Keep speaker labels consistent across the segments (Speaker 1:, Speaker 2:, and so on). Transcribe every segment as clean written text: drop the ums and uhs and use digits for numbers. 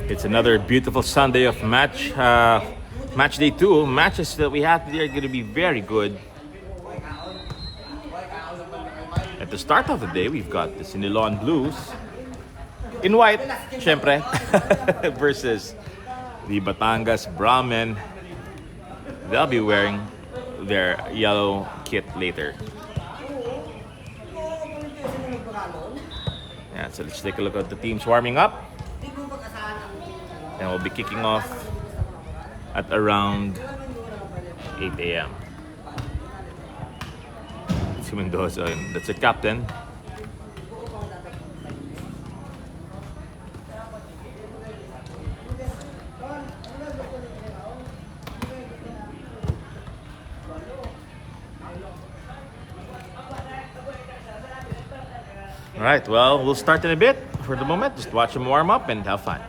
Speaker 1: It's another beautiful Sunday of match day two. Matches that we have today are going to be very good. At the start of the day, we've got the Siniloan Blues in white, syempre, versus the Batangas Brahmin. They'll be wearing their yellow kit later. Yeah, so let's take a look at the teams warming up. And we'll be kicking off at around 8 a.m. Si Mendoza, that's the captain. All right, well, we'll start in a bit. For the moment, just watch them warm up and have fun.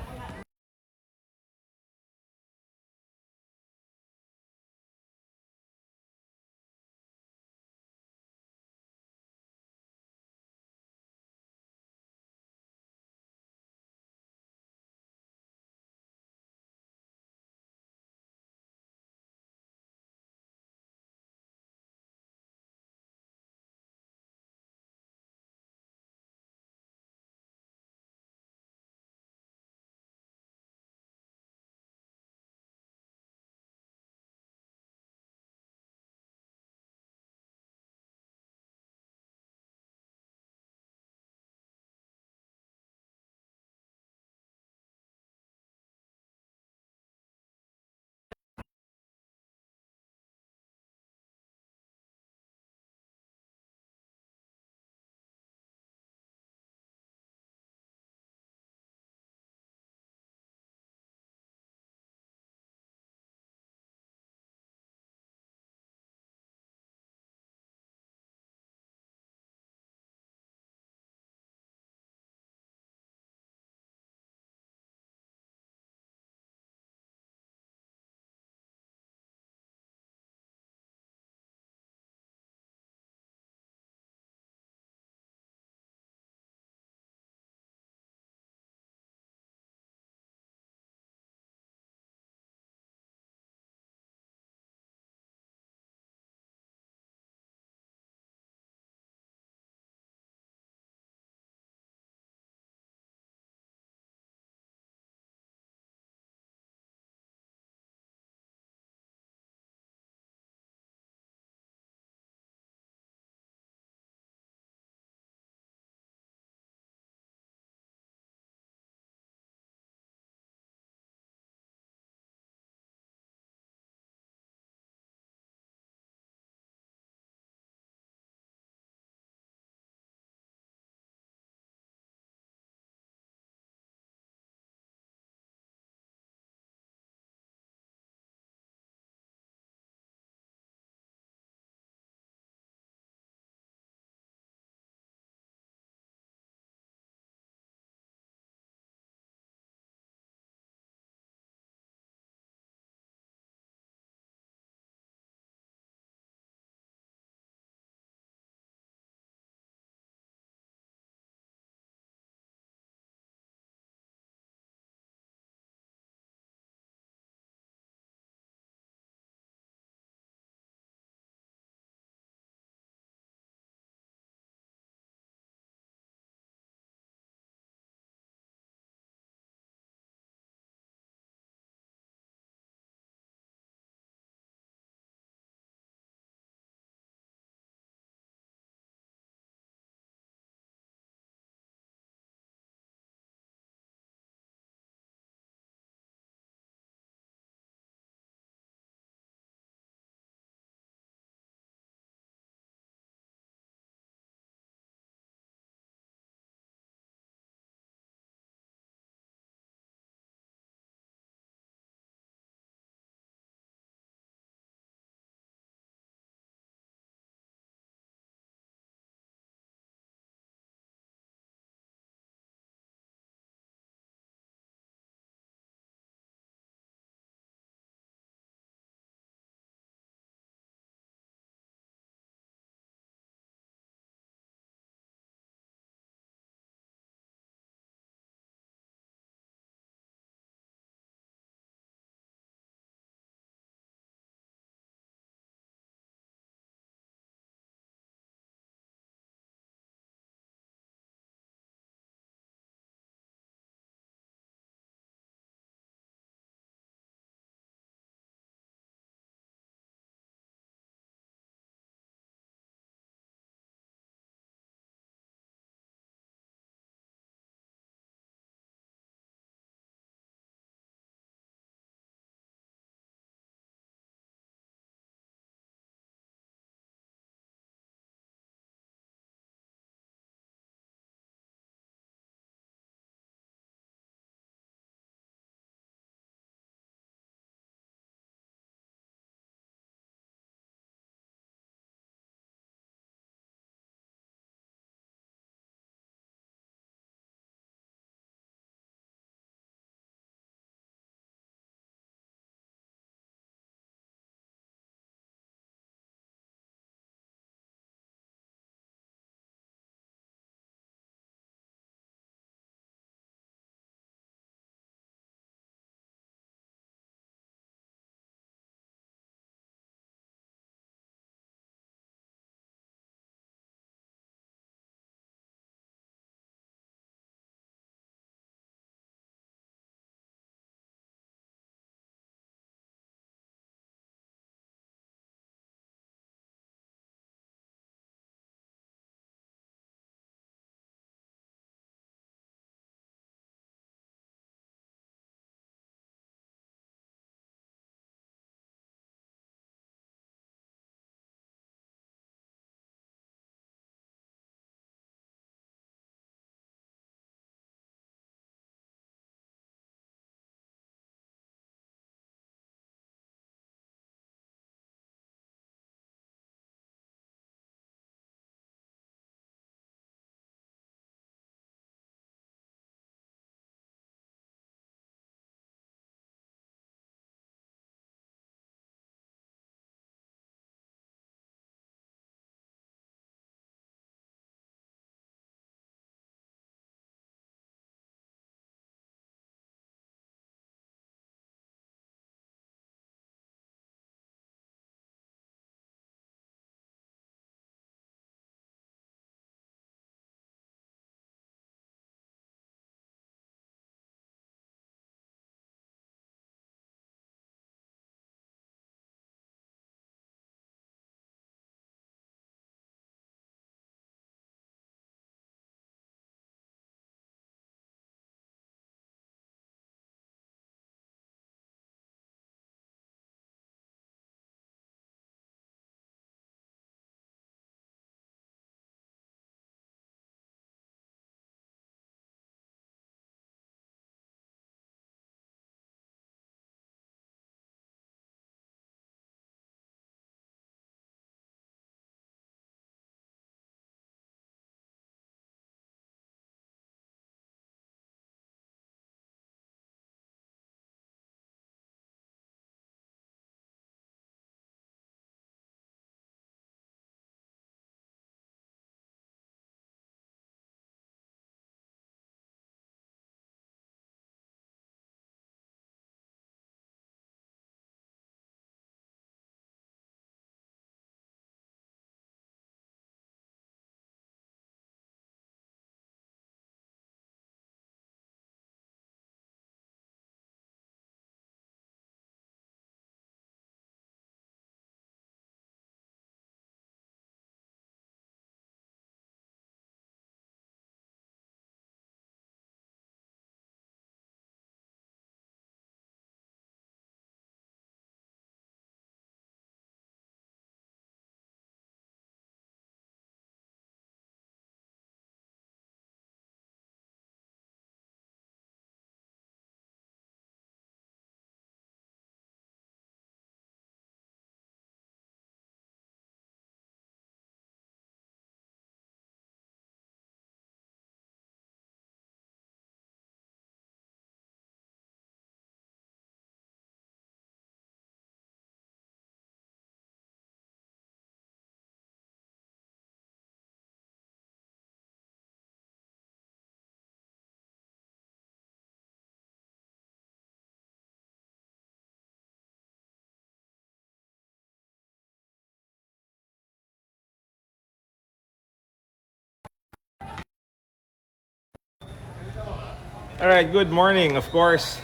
Speaker 1: All right, good morning. Of course,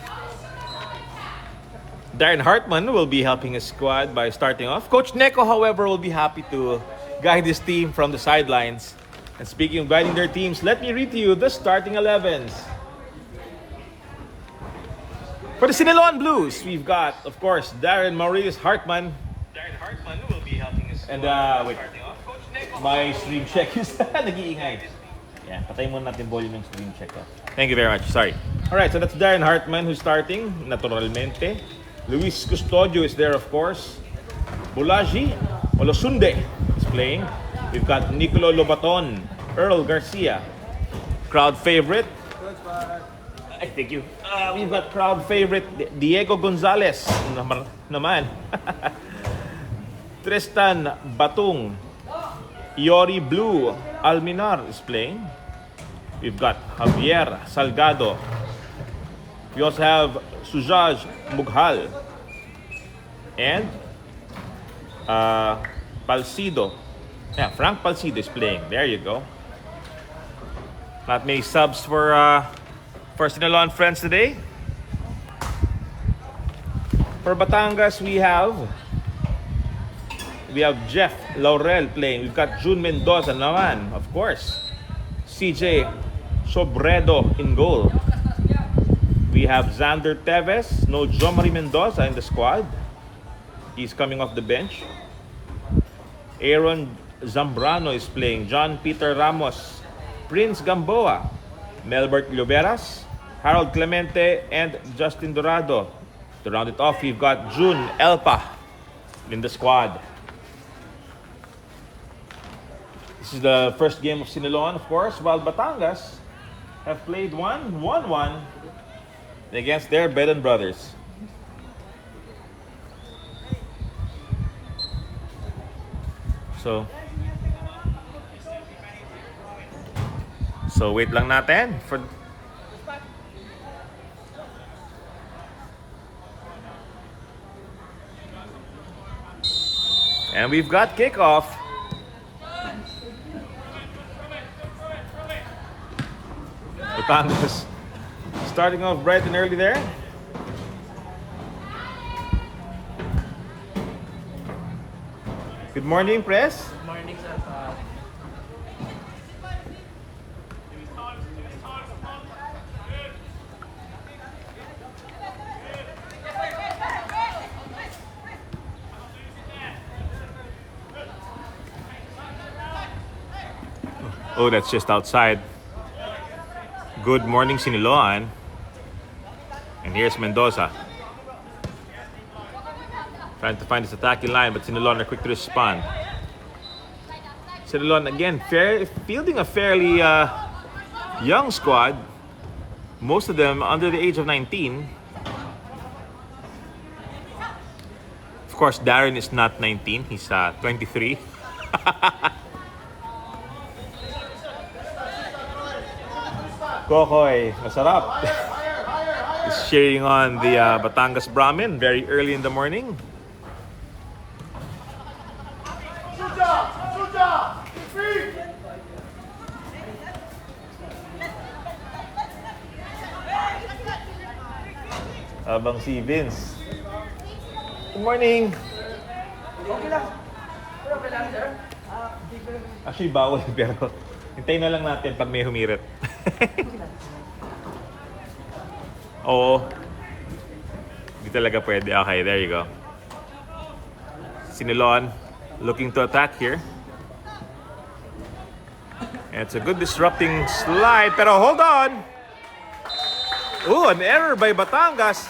Speaker 1: Darren Hartman will be helping his squad by starting off. Coach Neko, however, will be happy to guide his team from the sidelines. And speaking of guiding their teams, let me read to you the starting 11s. For the Siniloan Blues, we've got, of course, Darren Maurice Hartman. Darren Hartman will be helping his squad wait, starting off. Coach Neko, my stream check is nag-iingay. Yeah, patayin muna natin volume ng stream check. Thank you very much. Sorry. Alright, so that's Darren Hartman who's starting, naturalmente. Luis Custodio is there, of course. Bulaji Olosunde is playing. We've got Nicolo Lobaton, Earl Garcia. Crowd favorite. Thank you. We've got crowd favorite Diego Gonzalez naman. Tristan Batung. Iori Blue Alminar is playing. We've got Javier Salgado. We also have Sujaj Mughal. And Palcido. Yeah, Frank Palcido is playing. There you go. Not many subs for Siniloan friends today. For Batangas, we have Jeff Laurel playing. We've got June Mendoza naman, of course. CJ Sobredo in goal. We have Xander Teves. No Jomari Mendoza in the squad. He's coming off the bench. Aaron Zambrano is playing. John Peter Ramos. Prince Gamboa. Melbert Lloveras. Harold Clemente and Justin Dorado. To round it off, we've got June Elpa in the squad. This is the first game of Siniloan, of course, while Batangas have played 1-1 against their Beden brothers. So wait lang natin for and we've got kickoff. Batangas starting off bright and early there. Good morning, press.
Speaker 2: Good morning, sir.
Speaker 1: Oh, that's just outside. Good morning, Siniloan. And here's Mendoza. Trying to find his attacking line, but Siniloan are quick to respond. Siniloan, again, fielding a fairly young squad. Most of them under the age of 19. Of course, Darren is not 19. He's 23. Kokoy, masarap. Is cheering on the Batangas Brahmin very early in the morning. Abang si Vince. Good morning.
Speaker 2: Okay lang. Okay lang, sir.
Speaker 1: Actually, bawal pero hintayin na lang natin pag may humirit. Oo. Hindi talaga pwede. Okay, there you go. Siniloan looking to attack here. And it's a good disrupting slide. Pero hold on! Ooh, an error by Batangas.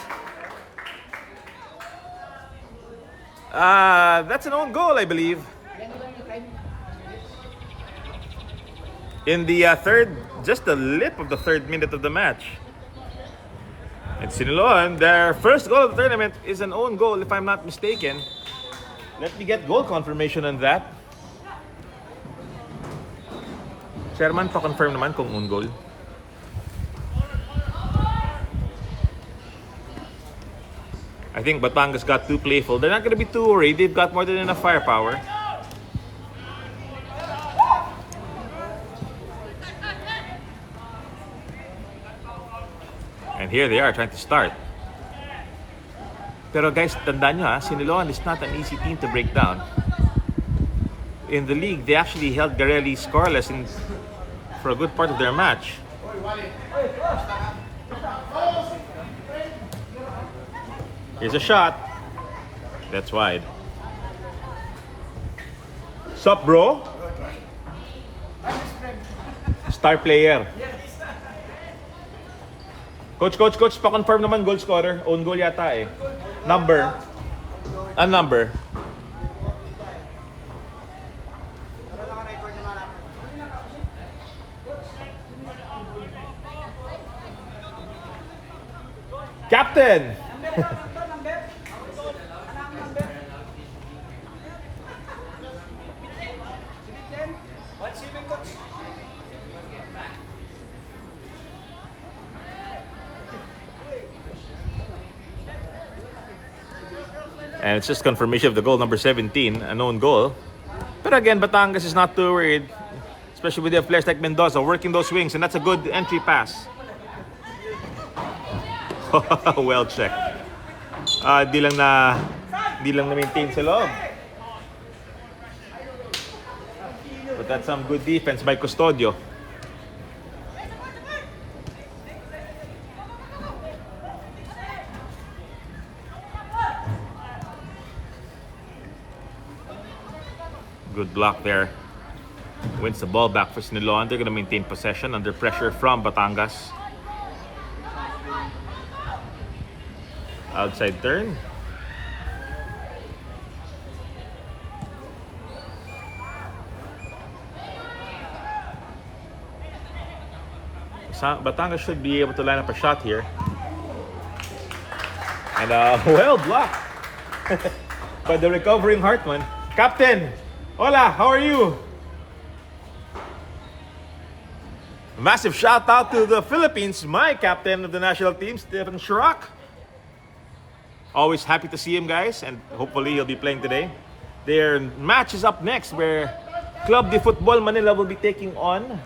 Speaker 1: That's an own goal, I believe. In the just the lip of the third minute of the match. And Siniloan, their first goal of the tournament is an own goal, if I'm not mistaken. Let me get goal confirmation on that. Chairman, pa-confirm naman kung own goal. I think Batangas got too playful. They're not going to be too worried. They've got more than enough firepower. And here they are trying to start. Pero guys, tandaan nyo Siniloan is not an easy team to break down. In the league, they actually held Garelli scoreless for a good part of their match. Here's a shot. That's wide. Sup, bro? Star player. Coach, pa-confirm naman goal scorer. Own goal yata eh. Number. Number. Captain! And it's just confirmation of the goal, number 17, a known goal. But again, Batangas is not too worried, especially with their players like Mendoza working those wings, and that's a good entry pass. Well checked. Di lang na-maintain sa loob. But that's some good defense by Custodio. Good block there. Wins the ball back for Siniloan. They're going to maintain possession under pressure from Batangas. Outside turn. Batangas should be able to line up a shot here. And well blocked by the recovering Hartman. Captain! Hola, how are you? Massive shout out to the Philippines, my captain of the national team, Stephen Chirac. Always happy to see him, guys, and hopefully he'll be playing today. Their match is up next where Club de Football Manila will be taking on...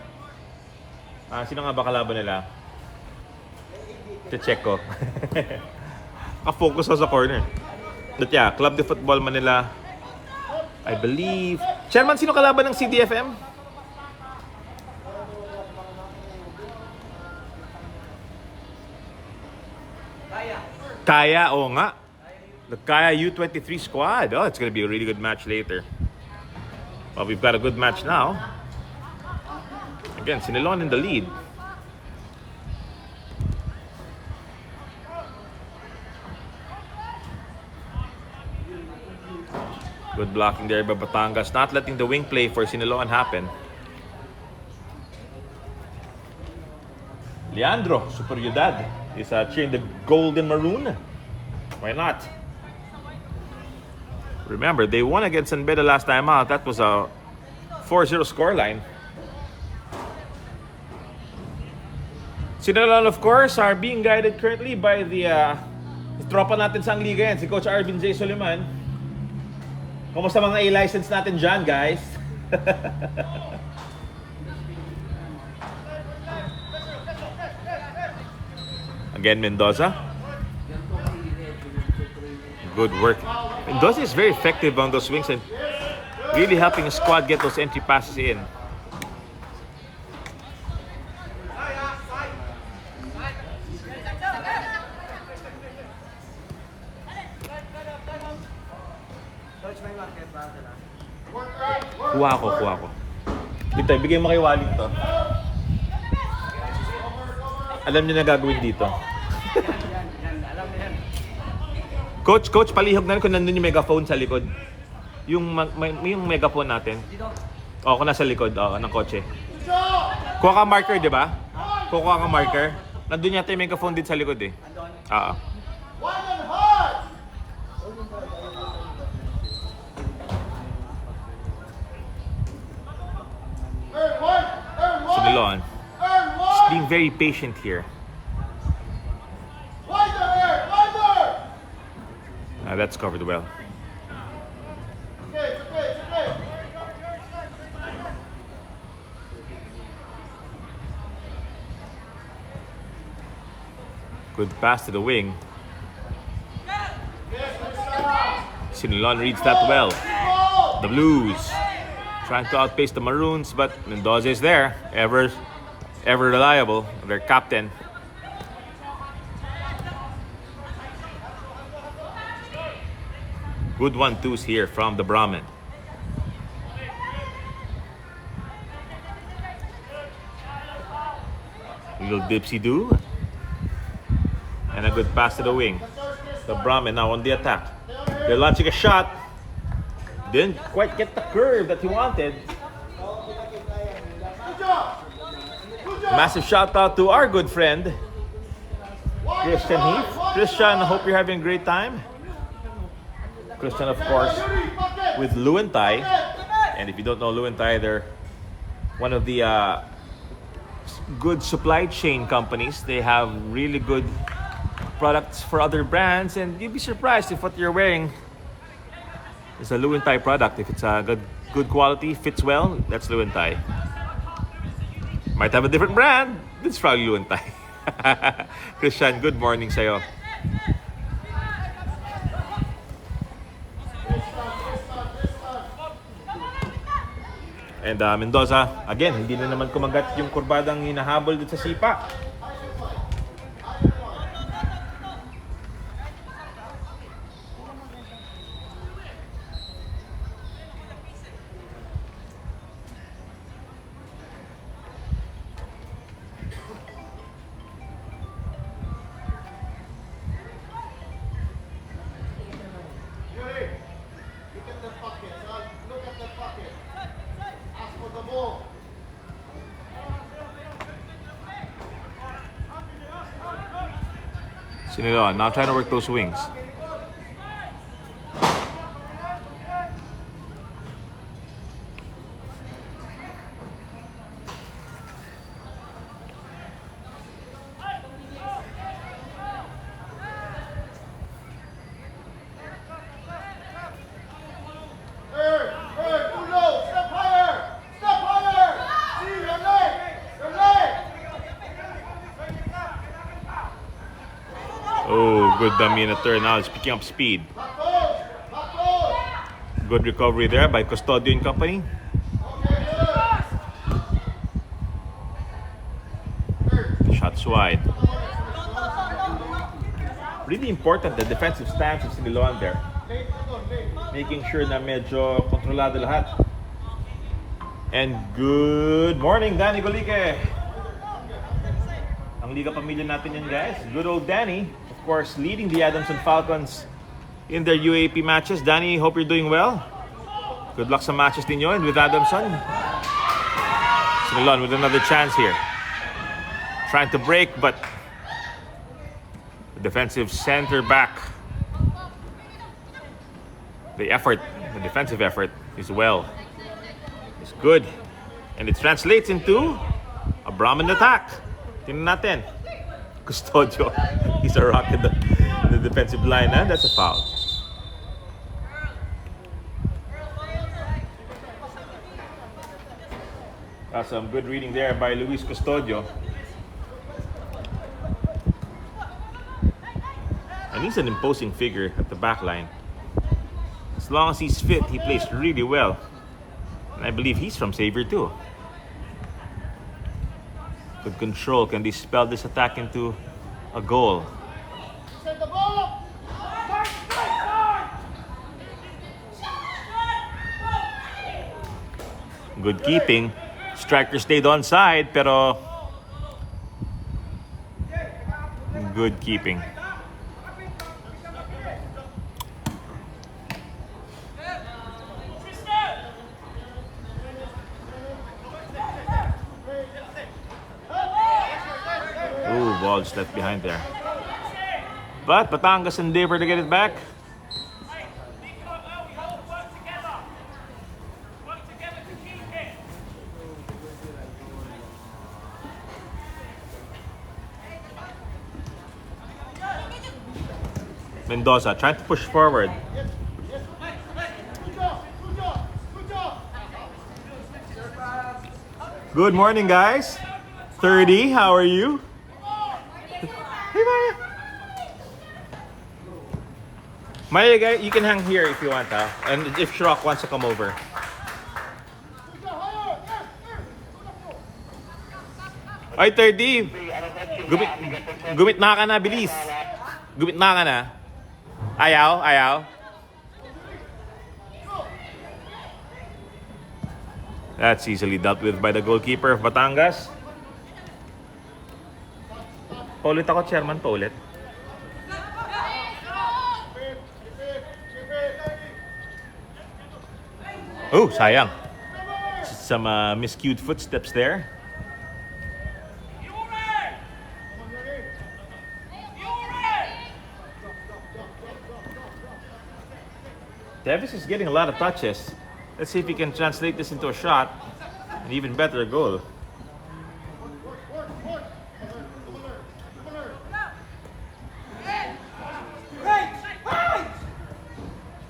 Speaker 1: sino nga ba kalaban nila? Check ko. Ka-focus sa corner. But yeah, Club de Football Manila, I believe... Chairman, sino kalaban ng CDFM? Kaya, oo nga. The Kaya U23 squad. Oh, it's gonna be a really good match later. Well, we've got a good match now. Again, Siniloan in the lead. Good blocking there by Batangas. Not letting the wing play for Siniloan happen. Leandro Superioridad is cheering the golden maroon. Why not? Remember, they won against San Beda last time out. That was a 4-0 scoreline. Siniloan, of course, are being guided currently by the tropa natin sa Liga yan, si Coach Arvin J. Soliman. Kumusta mga A-license natin dyan, guys? Again, Mendoza. Good work. Mendoza is very effective on those wings and really helping his squad get those entry passes in. Kuha ko. Dito, bigay mo kay Walling to. Alam niyo na gagawin dito. Coach, palihog na kung nandun yung megaphone sa likod. Yung megaphone natin. O, kung nasa likod ng kotse. Kuha ka marker, di ba? Kuha ka marker. Nandun yata yung megaphone dito sa likod eh. Oo. Siniloan. Just being very patient here. That's covered well. Good pass to the wing. Siniloan reads that well. The Blues trying to outpace the Maroons, but Mendoza is there. Ever reliable. Their captain. Good 1-2s here from the Brahmin. Little dipsy-do. And a good pass to the wing. The Brahmin now on the attack. They're launching a shot. Didn't quite get the curve that he wanted. Massive shout out to our good friend, Christian Heath. Christian, I hope you're having a great time. Christian, of course, with Luentai. And if you don't know Luentai, they're one of the good supply chain companies. They have really good products for other brands, and you'd be surprised if what you're wearing is a Luentai product. If it's a good quality, fits well, that's Luentai. Might have a different brand, it's probably Luentai. Christian, good morning sa'yo. And Mendoza, again, hindi na naman kumagat yung kurbadang hinahabol dito sa sipa. Siniloan now trying to work those wings. Oh, good dummy in the turn. Now it's picking up speed. Good recovery there by Custodio and company. Shots wide. Really important the defensive stance of Siniloan there. Making sure na medyo kontrolado lahat. And good morning, Danny Golique. Ang Liga Pamilya natin yan, guys. Good old Danny. Of course, leading the Adamson Falcons in their UAP matches. Danny, hope you're doing well. Good luck sa matches ninyo and with Adamson. Siniloan with another chance here. Trying to break, but the defensive center back. The defensive effort is it's good. And it translates into a Brahmin attack. Tingnan natin. Custodio, he's a rock in the defensive line, and that's a foul. That's some good reading there by Luis Custodio. And he's an imposing figure at the back line. As long as he's fit, he plays really well. And I believe he's from Xavier too. Good control. Can they spell this attack into a goal? Good keeping. Striker stayed onside, pero good keeping. Ball just left behind there. But Batangas endeavor to get it back. Mendoza trying to push forward. Good morning, guys. 30, how are you? Hey, Maya. My guy, you can hang here if you want, ha? And if Shrock wants to come over. Ay, 30. Gumit na ka na, bilis. Gumit na ka na. Ayaw, ayaw. That's easily dealt with by the goalkeeper of Batangas. Paulit ako, Chairman, paulit. Oh, sayang. Some miscued footsteps there. Davis is getting a lot of touches. Let's see if he can translate this into a shot. An even better goal.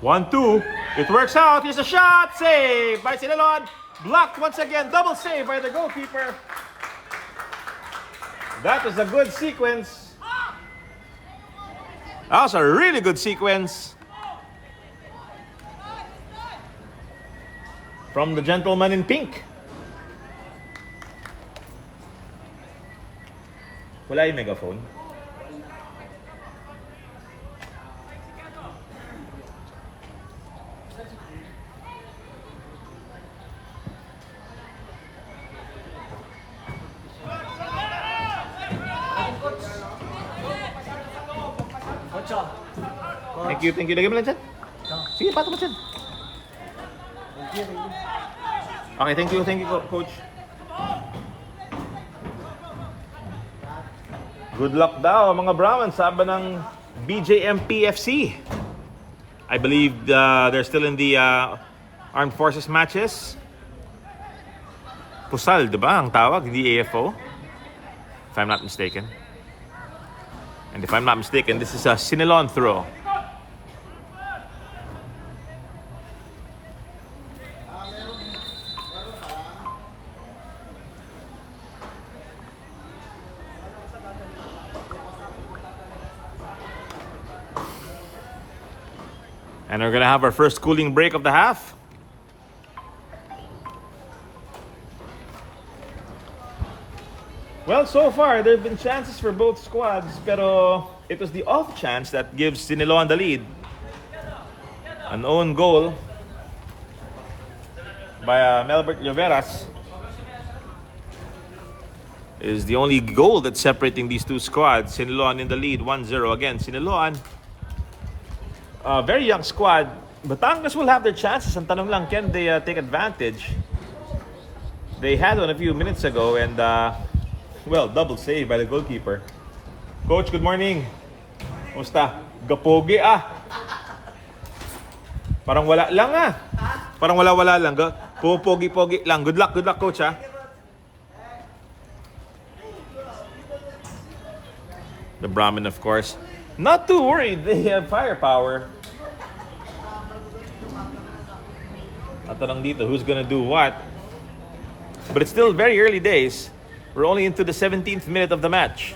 Speaker 1: One, two. It works out. Here's a shot. Save by Siniloan. Blocked once again. Double save by the goalkeeper. That was a good sequence. That was a really good sequence. From the gentleman in pink. Wala yung megaphone. Thank you, thank you. Lagyan mo lang dyan. Sige, pato mo dyan. Okay, thank you, Coach. Good luck daw, mga Brahmans, sabi ng BJMPFC. I believe they're still in the Armed Forces matches. Pusal, di ba? Ang tawag, hindi AFO. If I'm not mistaken. And if I'm not mistaken, this is a Siniloan throw. And we're going to have our first cooling break of the half. Well, so far, there have been chances for both squads, pero it was the off chance that gives Siniloan the lead. An own goal by Melbert Lloveras is the only goal that's separating these two squads. Siniloan in the lead, 1-0 again. Siniloan, a very young squad. Batangas will have their chances. Ang tanong lang, can they take advantage? They had one a few minutes ago and well, double save by the goalkeeper. Coach, good morning. Kumusta? Gapogi Parang wala lang Parang wala lang. Pogi lang. Good luck, coach The Brahmin, of course, not too worried. They have firepower. Natanong dito, who's gonna do what? But it's still very early days. We're only into the 17th minute of the match.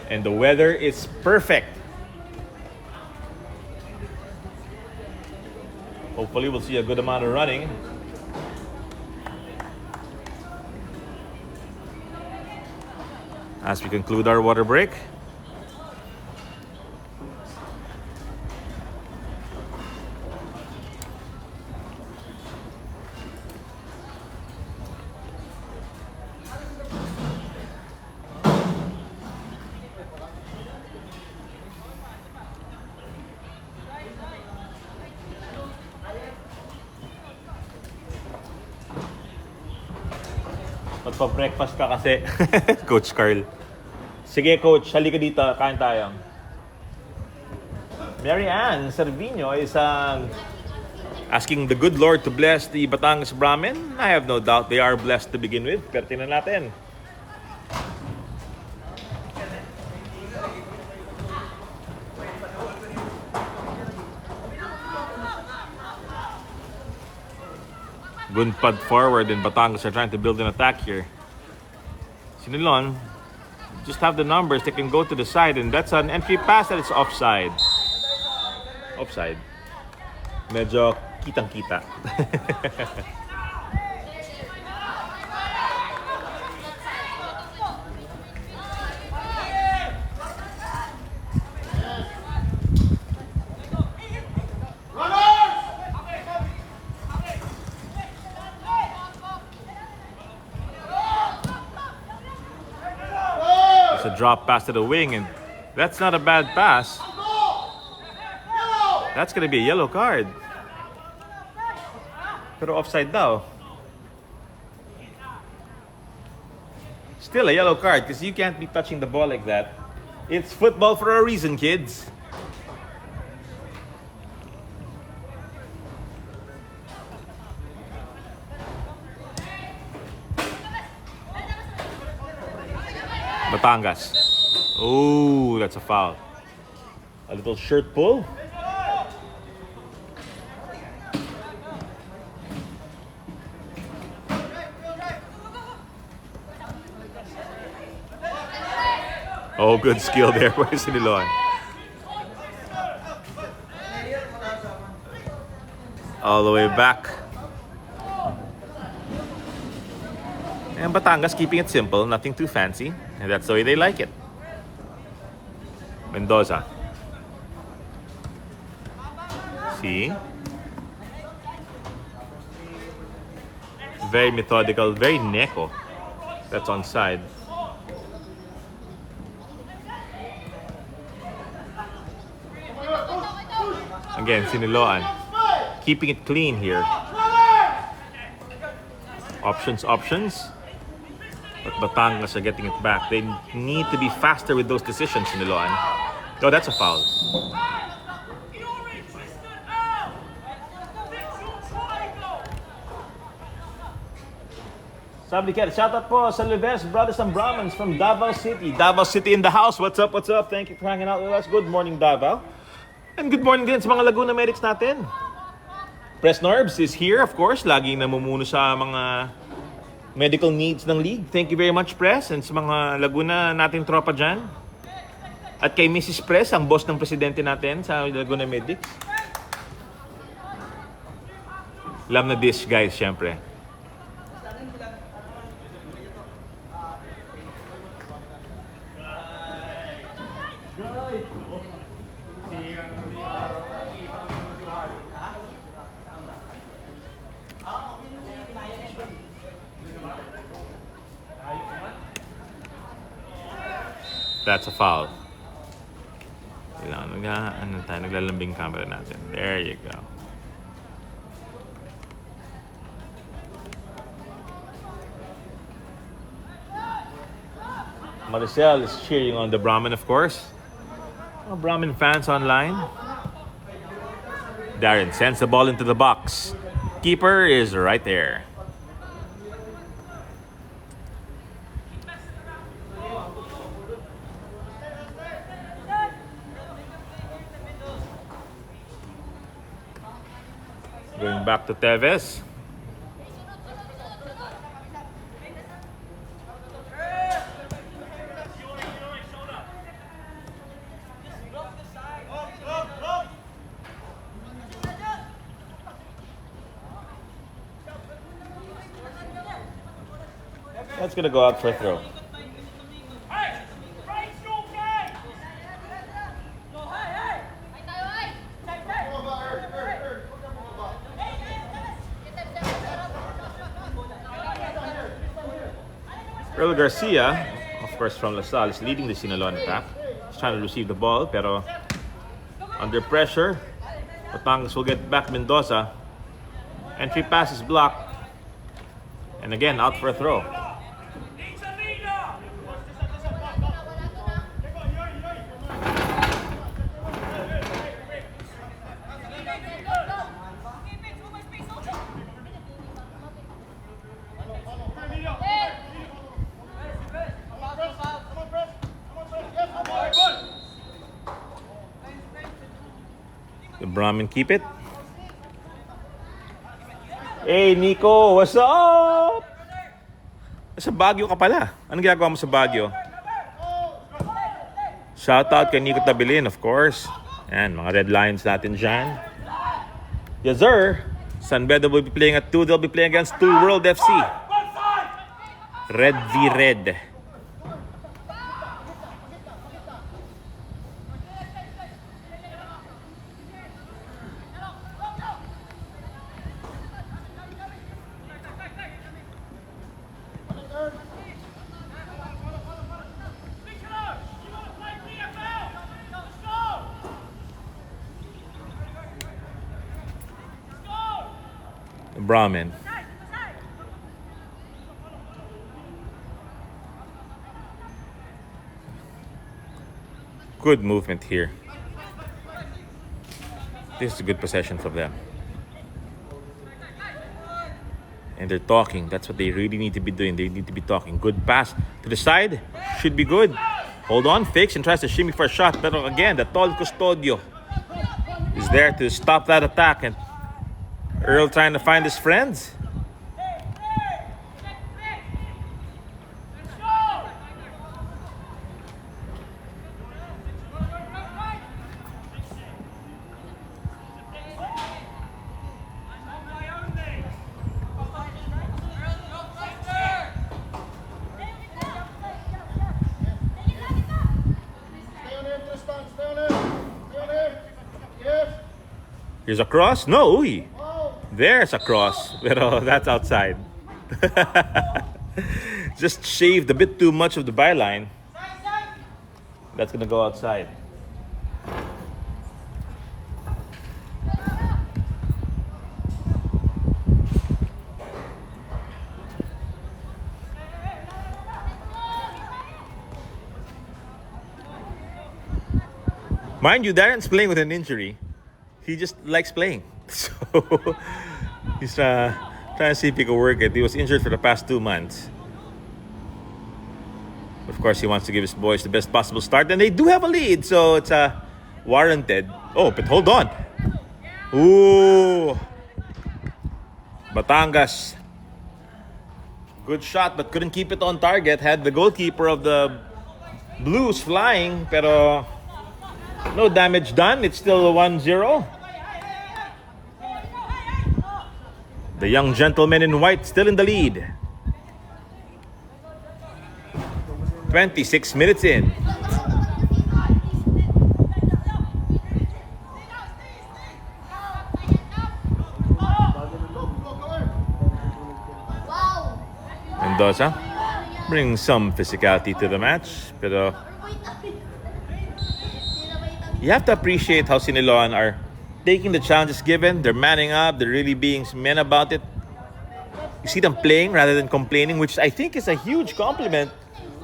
Speaker 1: And the weather is perfect. Hopefully we'll see a good amount of running. As we conclude our water break. Magpa-breakfast ka kasi, Coach Carl. Sige, Coach, halika dito. Kain tayo. Mary Ann Servino is asking the good Lord to bless the Batangas Brahmin. I have no doubt they are blessed to begin with. Pero tingnan natin. Good pad forward and Batangas are trying to build an attack here. Siniloan just have the numbers, they can go to the side, and that's an entry pass that is offside. Offside. Medyo kitang-kita. It's a drop pass to the wing, and that's not a bad pass. That's gonna be a yellow card. Pero offside daw. Still a yellow card because you can't be touching the ball like that. It's football for a reason, kids. Batangas. Oh, that's a foul. A little shirt pull. Oh, good skill there by Siniloan. All the way back. And Batangas keeping it simple, nothing too fancy. And that's the way they like it. Mendoza. See? Very methodical, very neko. That's onside. Again, Siniloan. Keeping it clean here. Options. But Batangas are getting it back. They need to be faster with those decisions, Siniloan. Oh, that's a foul. Sabli Ker, shout out po sa Leves Brothers and Brahmins from Davao City. Davao City in the house. What's up? Thank you for hanging out with us. Good morning, Davao. And good morning din sa mga Laguna medics natin. Press Norbs is here, of course. Laging namumuno sa mga medical needs ng league. Thank you very much, Press. And sa mga Laguna nating tropa dyan. At kay Mrs. Press, ang boss ng presidente natin sa Laguna Medics. Love na dish, guys, syempre. That's a foul. Naglalambing camera natin. There you go. Maricel is cheering on the Brahmin, of course. Brahmin fans online. Darren sends the ball into the box. Keeper is right there. Going back to Tevez. That's gonna go out for a throw. Earl Garcia, of course from LaSalle, is leading the Siniloan attack. He's trying to receive the ball, pero under pressure, Batangas will get back Mendoza. Entry pass is blocked. And again, out for a throw. The Brahmin keep it. Hey, Nico, what's up? Sa Baguio ka pala. Anong ginagawa mo sa Baguio? Shout out kay Nico Tabilin, of course. And mga Red Lions natin dyan. Yes, sir. San Beda will be playing at 2. They'll be playing against 2 World FC. Red v Red. Brahmin. Good movement here. This is a good possession from them. And they're talking. That's what they really need to be doing. They need to be talking. Good pass to the side. Should be good. Hold on. Fakes and tries to shimmy for a shot. But again, the tall Custodio is there to stop that attack. And Earl trying to find his friends. Here's a cross. No, uy. There's a cross. Pero that's outside. Just shaved a bit too much of the byline. That's going to go outside. Mind you, Darren's playing with an injury. He just likes playing. So he's trying to see if he can work it. He was injured for the past 2 months. Of course, he wants to give his boys the best possible start. And they do have a lead, so it's warranted. Oh, but hold on. Ooh. Batangas. Good shot, but couldn't keep it on target. Had the goalkeeper of the Blues flying, pero no damage done. It's still 1-0. The young gentleman in white still in the lead. 26 minutes in. Mendoza brings some physicality to the match, pero you have to appreciate how Siniloan are taking the challenges given. They're manning up. They're really being men about it. You see them playing rather than complaining, which I think is a huge compliment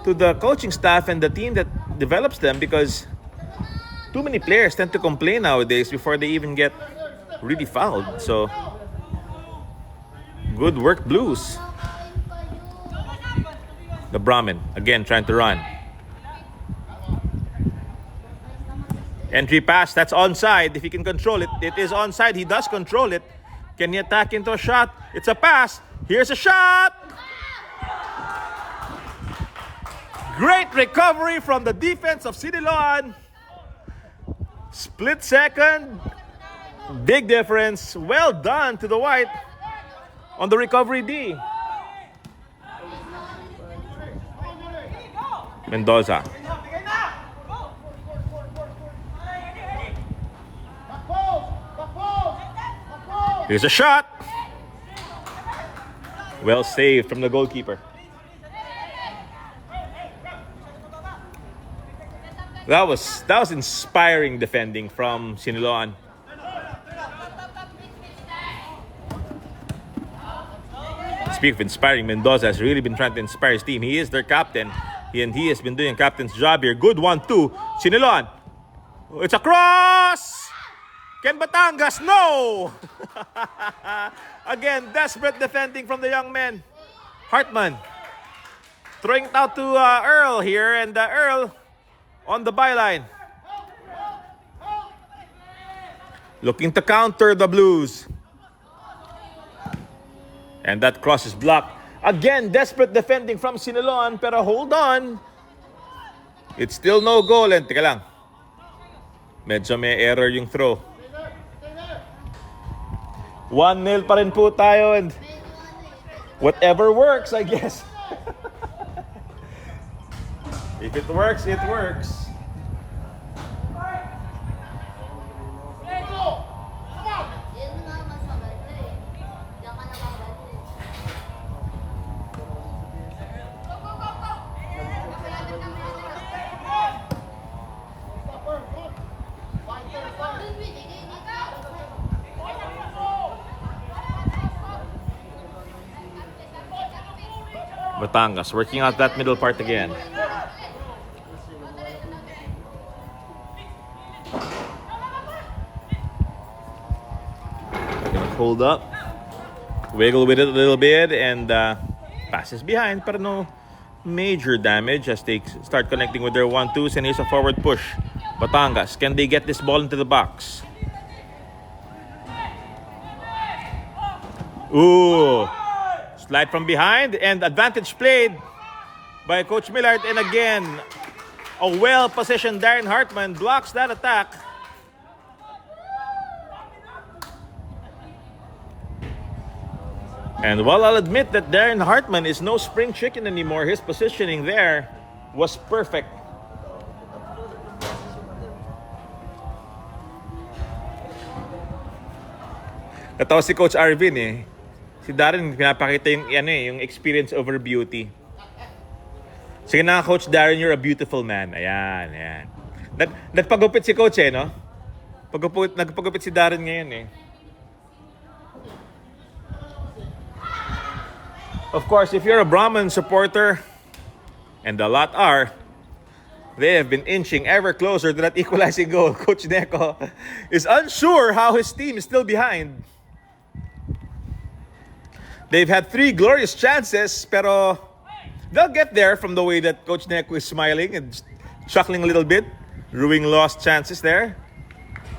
Speaker 1: to the coaching staff and the team that develops them, because too many players tend to complain nowadays before they even get really fouled. So, good work, Blues. The Brahmin, again, trying to run. Entry pass, that's onside. If he can control it, it is onside. He does control it. Can he attack into a shot? It's a pass. Here's a shot. Great recovery from the defense of Siniloan. Split second. Big difference. Well done to the white on the recovery D. Mendoza. Here's a shot. Well saved from the goalkeeper. That was inspiring defending from Siniloan. Speaking of inspiring, Mendoza has really been trying to inspire his team. He is their captain. He has been doing a captain's job here. Good 1-2. Siniloan. It's a cross! Ken Batangas, no! Again, desperate defending from the young men. Hartman throwing it out to Earl here, and Earl on the byline. Looking to counter the Blues. And that cross is blocked. Again, desperate defending from Siniloan, pero hold on. It's still no goal. And teka lang. Medyo may error yung throw. 1-0 pa rin po tayo and whatever works, I guess. If it works, it works. Batangas working out that middle part again. Hold up, wiggle with it a little bit, and passes behind, but no major damage as they start connecting with their 1-2s. And here's a forward push. Batangas, can they get this ball into the box? Ooh, slide from behind and advantage played by Coach Millard. And again, a well-positioned Darren Hartman blocks that attack. And while I'll admit that Darren Hartman is no spring chicken anymore, his positioning there was perfect. Natawa si Coach Arvin eh. Si Darren pinapakita yung experience over beauty. Sige na, Coach Darren, you're a beautiful man. Ayan, ayan. Nagpagupit si Coach eh, no? Nagpagupit si Darren ngayon eh. Of course, if you're a Brahman supporter, and a lot are, they have been inching ever closer to that equalizing goal. Coach Neko is unsure how his team is still behind. They've had 3 glorious chances, pero they'll get there from the way that Coach Neko is smiling and chuckling a little bit, ruining lost chances there,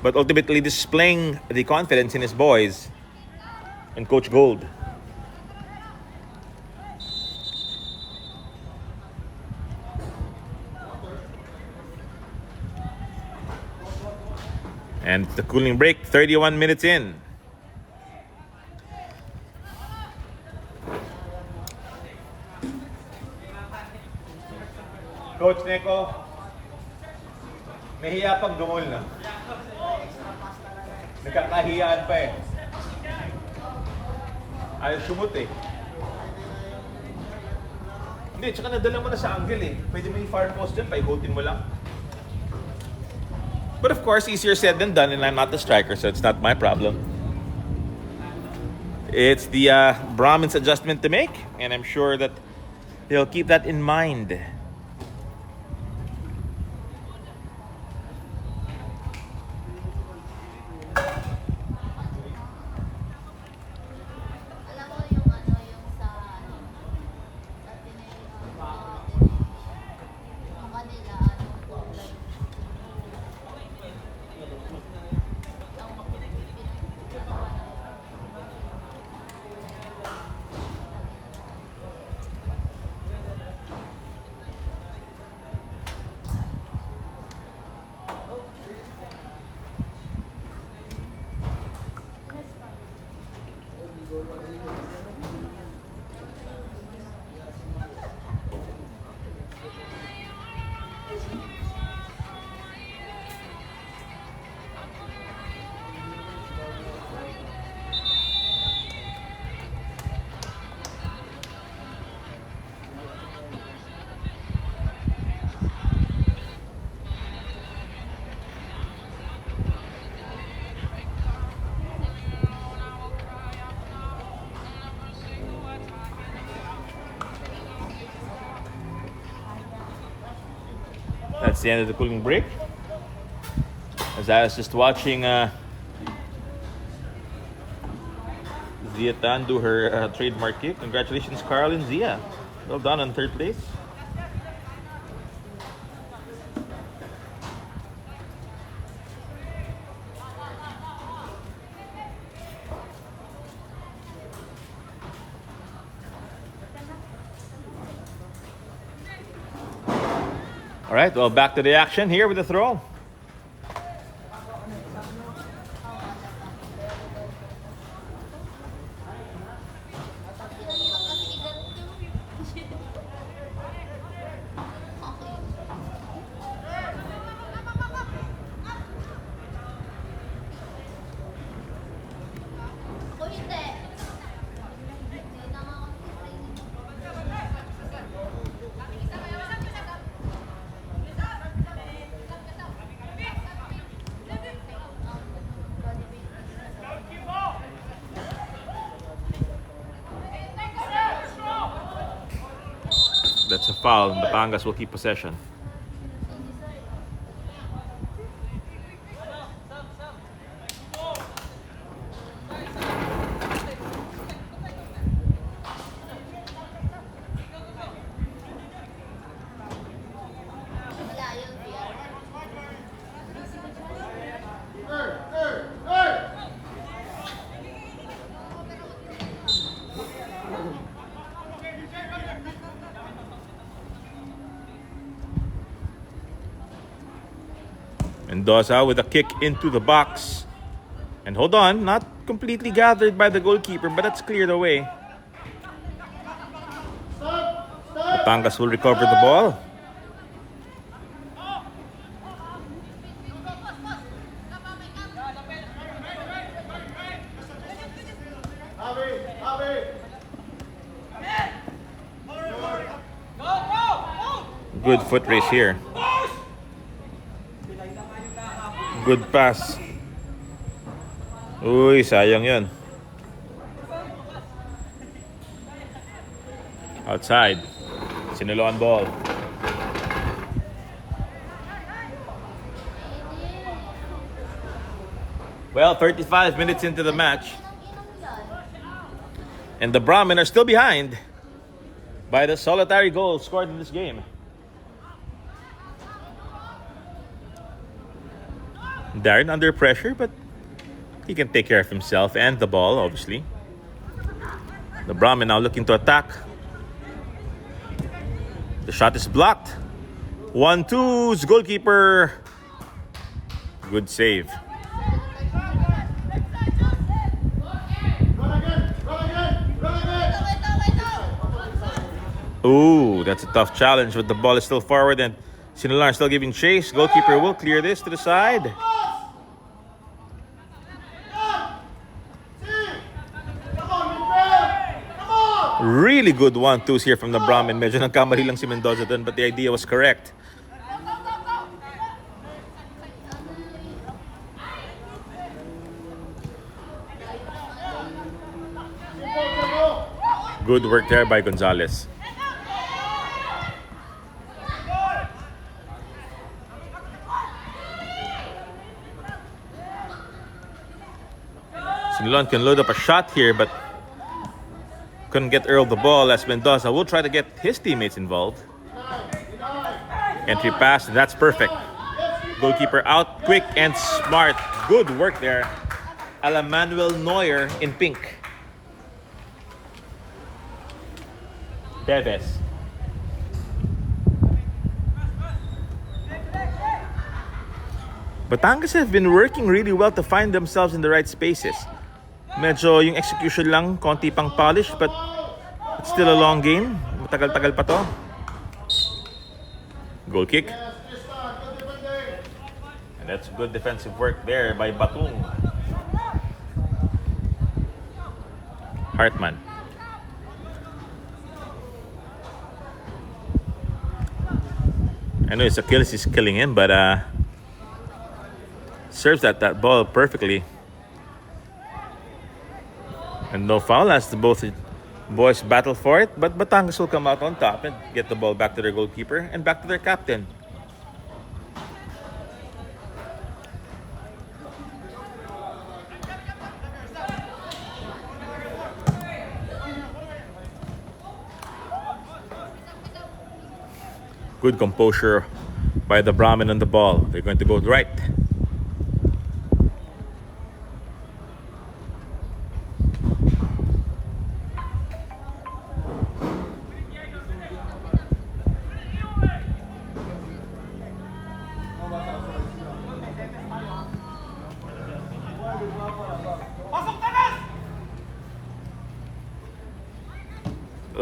Speaker 1: but ultimately displaying the confidence in his boys and Coach Gold. And the cooling break, 31 minutes in. Coach Neko, nahiya pag gumol na. Nagkakahiyaan pa eh. Ayaw sumut eh. Hindi, tsaka nadala mo na sa angle eh. Pwede mo yung far post dyan, paikutin mo lang. But of course, easier said than done, and I'm not the striker, so it's not my problem. It's the Brahmins' adjustment to make, and I'm sure that they'll keep that in mind. That's the end of the cooling break. As I was just watching Zia Tan do her trademark kick. Congratulations, Carl and Zia. Well done on 3rd place. All right, well, back to the action here with the throw. That's a foul. Batangas will keep possession. Mendoza with a kick into the box. And hold on, not completely gathered by the goalkeeper, but that's cleared away. Batangas will recover the ball. Good foot race here. Good pass. Uy, sayang yun. Outside. Siniloan ball. Well, 35 minutes into the match. And the Brahmin are still behind by the solitary goal scored in this game. Darren under pressure, but he can take care of himself and the ball, obviously. The Brahmin now looking to attack. The shot is blocked. 1-2's goalkeeper. Good save. Ooh, that's a tough challenge, but the ball is still forward and Siniloan still giving chase. Goalkeeper will clear this to the side. Really good 1-2s here from the Brahmin. Medyo nagkamali lang si Mendoza dun, but the idea was correct. Good work there by Gonzalez. Siniloan can load up a shot here, but couldn't get Earl the ball as Mendoza will try to get his teammates involved. Entry pass, that's perfect. Goalkeeper out, quick and smart. Good work there. Manuel Neuer in pink. Deves. Batangas have been working really well to find themselves in the right spaces. Medyo yung execution lang, konti pang polish, but it's still a long game. Matagal-tagal pa to. Goal kick. And that's good defensive work there by Batung. Hartman. I know his Achilles is killing him, but serves that ball perfectly. And no foul as the both boys battle for it, but Batangas will come out on top and get the ball back to their goalkeeper and back to their captain. Good composure by the Brahmin on the ball. They're going to go right.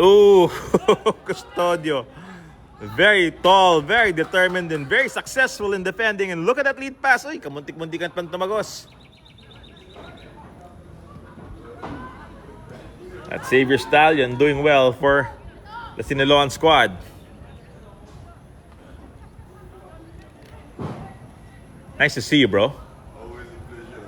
Speaker 1: Ooh, Custodio. Very tall, very determined, and very successful in defending. And look at that lead pass. Uy, kamuntik-muntikan pang tumagos. That Xavier Stallion doing well for the Siniloan squad. Nice to see you, bro.
Speaker 3: Always a pleasure.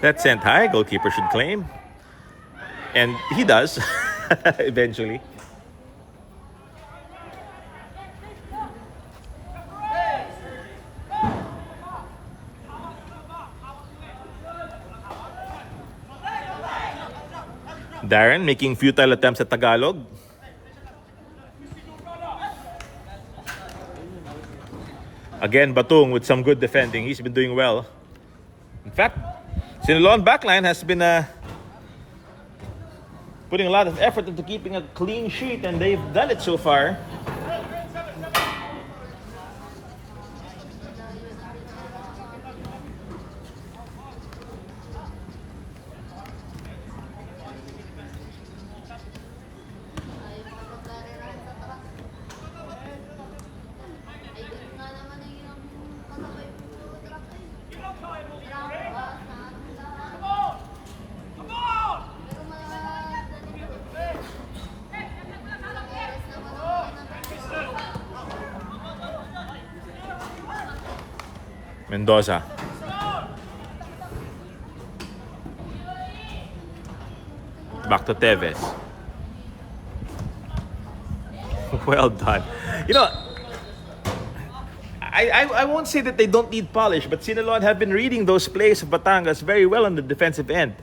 Speaker 1: That sent high, goalkeeper should claim. And he does, eventually. Darren making futile attempts at Tagalog. Again, Batung with some good defending. He's been doing well. In fact, Siniloan backline has been putting a lot of effort into keeping a clean sheet, and they've done it so far. Mendoza. Back to Tevez. Well done. You know, I won't say that they don't need polish, but Siniloan have been reading those plays of Batangas very well on the defensive end.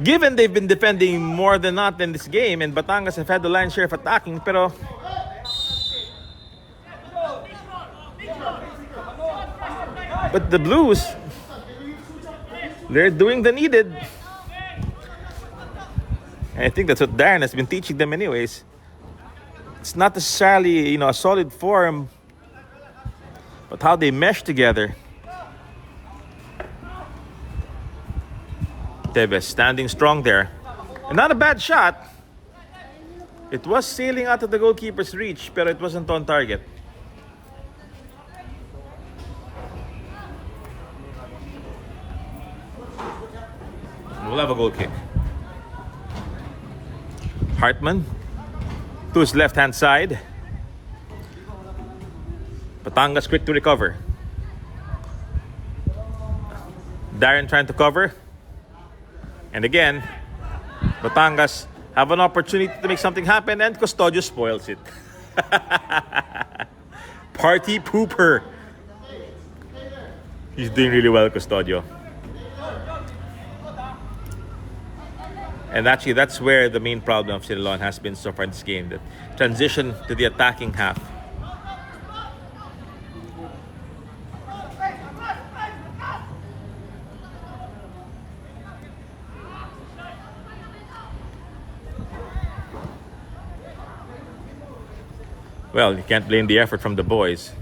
Speaker 1: Given they've been defending more than not in this game, and Batangas have had the lion's share of attacking, pero but the Blues, they're doing the needed. And I think that's what Darren has been teaching them anyways. It's not necessarily, a solid form, but how they mesh together. Tevez standing strong there. And not a bad shot. It was sailing out of the goalkeeper's reach, but it wasn't on target. We'll have a goal kick. Hartman to his left-hand side. Batangas quick to recover. Darren trying to cover. And again, Batangas have an opportunity to make something happen, and Custodio spoils it. Party pooper. He's doing really well, Custodio. And actually, that's where the main problem of Siniloan has been so far in this game. The transition to the attacking half. Well, you can't blame the effort from the boys.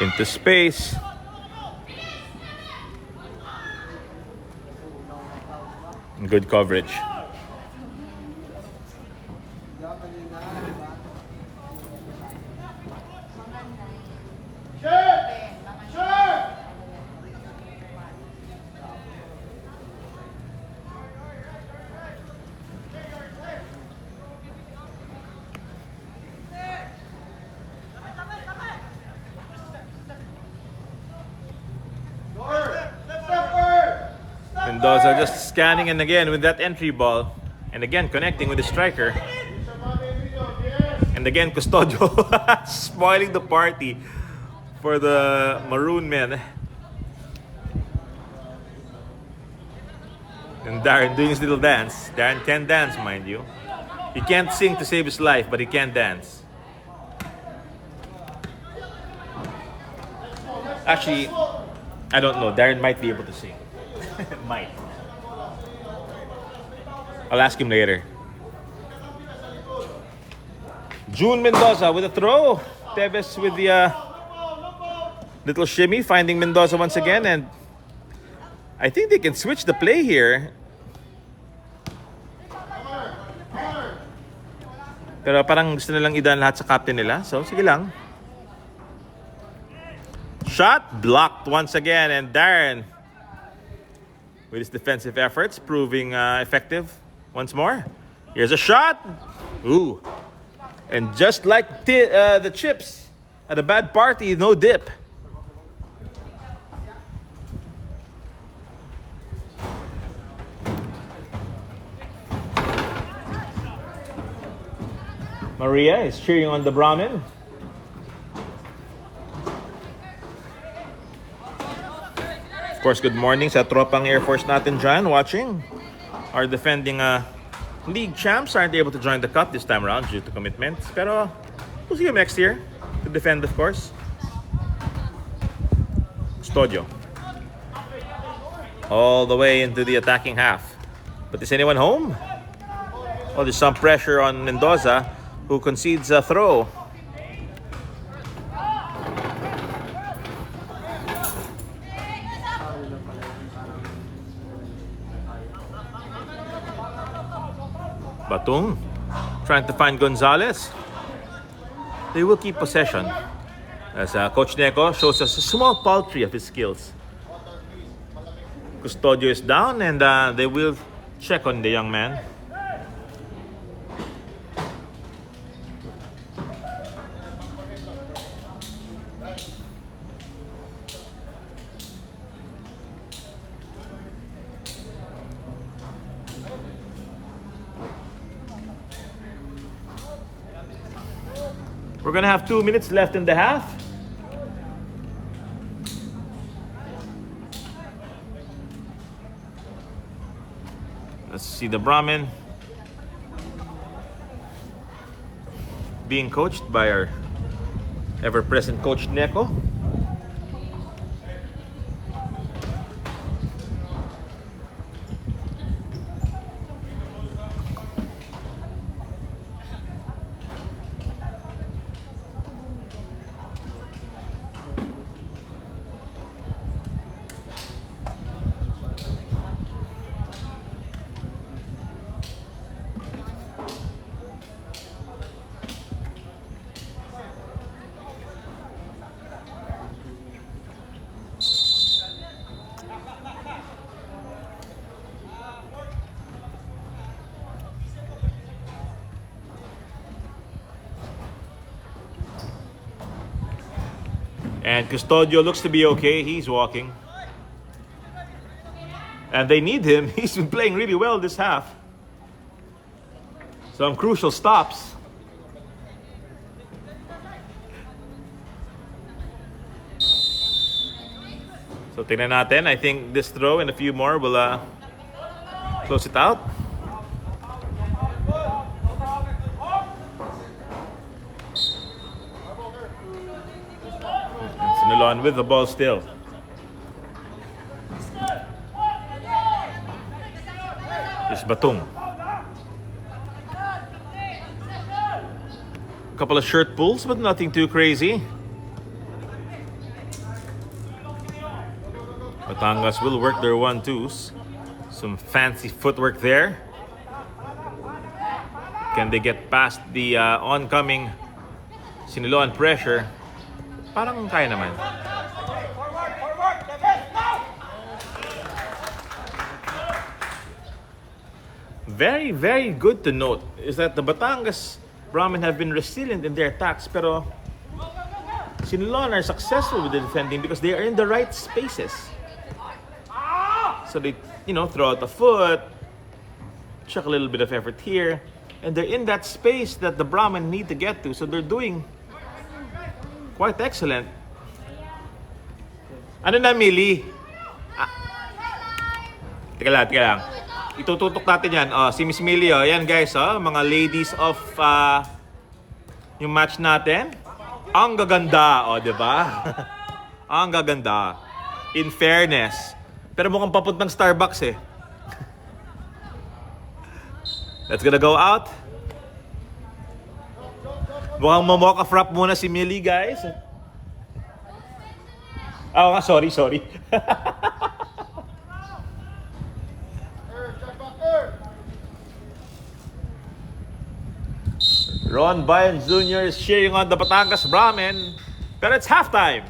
Speaker 1: Into space. Good coverage. Mendoza just scanning, and again with that entry ball, and again connecting with the striker, and again Custodio spoiling the party for the Maroon men. And Darren doing his little dance. Darren can dance, mind you. He can't sing to save his life, but he can dance. Actually, I don't know. Darren might be able to sing. Might. I'll ask him later. June Mendoza with a throw. Tevez with the little shimmy, finding Mendoza once again. And I think they can switch the play here. Pero parang gusto nilang idaan lahat sa captain nila. So, sige lang. Shot blocked once again. And Darren, with his defensive efforts, proving effective once more. Here's a shot. Ooh. And just like the chips at a bad party, no dip. Maria is cheering on the Brahmin. Of course, good morning sa tropang Air Force natin dyan watching. Our defending league champs aren't able to join the cup this time around due to commitments. Pero we'll see them next year to defend, of course. Custodio. All the way into the attacking half. But is anyone home? Oh, there's some pressure on Mendoza, who concedes a throw. Batung trying to find Gonzalez. They will keep possession as Coach Neko shows us a small paltry of his skills. Custodio is down and they will check on the young man. We're gonna have 2 minutes left in the half. Let's see the Brahmin being coached by our ever-present Coach Neko. And Custodio looks to be okay. He's walking. And they need him. He's been playing really well this half. Some crucial stops. So tingnan natin. I think this throw and a few more will close it out. Siniloan with the ball still. It's Batung. A couple of shirt pulls, but nothing too crazy. Batangas will work their 1-2s. Some fancy footwork there. Can they get past the oncoming Siniloan pressure? Parang kaya naman. Very, very good to note is that the Batangas Brahmin have been resilient in their attacks, pero Siniloan are successful with the defending because they are in the right spaces. So they, throw out the foot, chuck a little bit of effort here, and they're in that space that the Brahmin need to get to. So they're doing quite excellent. Ano na, Mili? Teka lang. Itututok natin yan. Si Miss Millie, yan guys, mga ladies of yung match natin. Ang gaganda, di ba? Ang gaganda. In fairness. Pero mukhang papuntang Starbucks eh. Let's gonna go out. Mukhang mamocha frap muna si Millie, guys. Oh, sorry. Ron Bayan Jr. is cheering on the Batangas Brahmin. But it's halftime.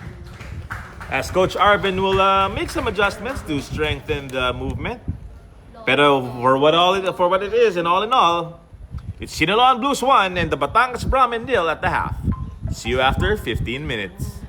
Speaker 1: As Coach Arvin will make some adjustments to strengthen the movement. Pero for what it is, and all in all, it's Siniloan Blues 1 and the Batangas Brahmin nil at the half. See you after 15 minutes.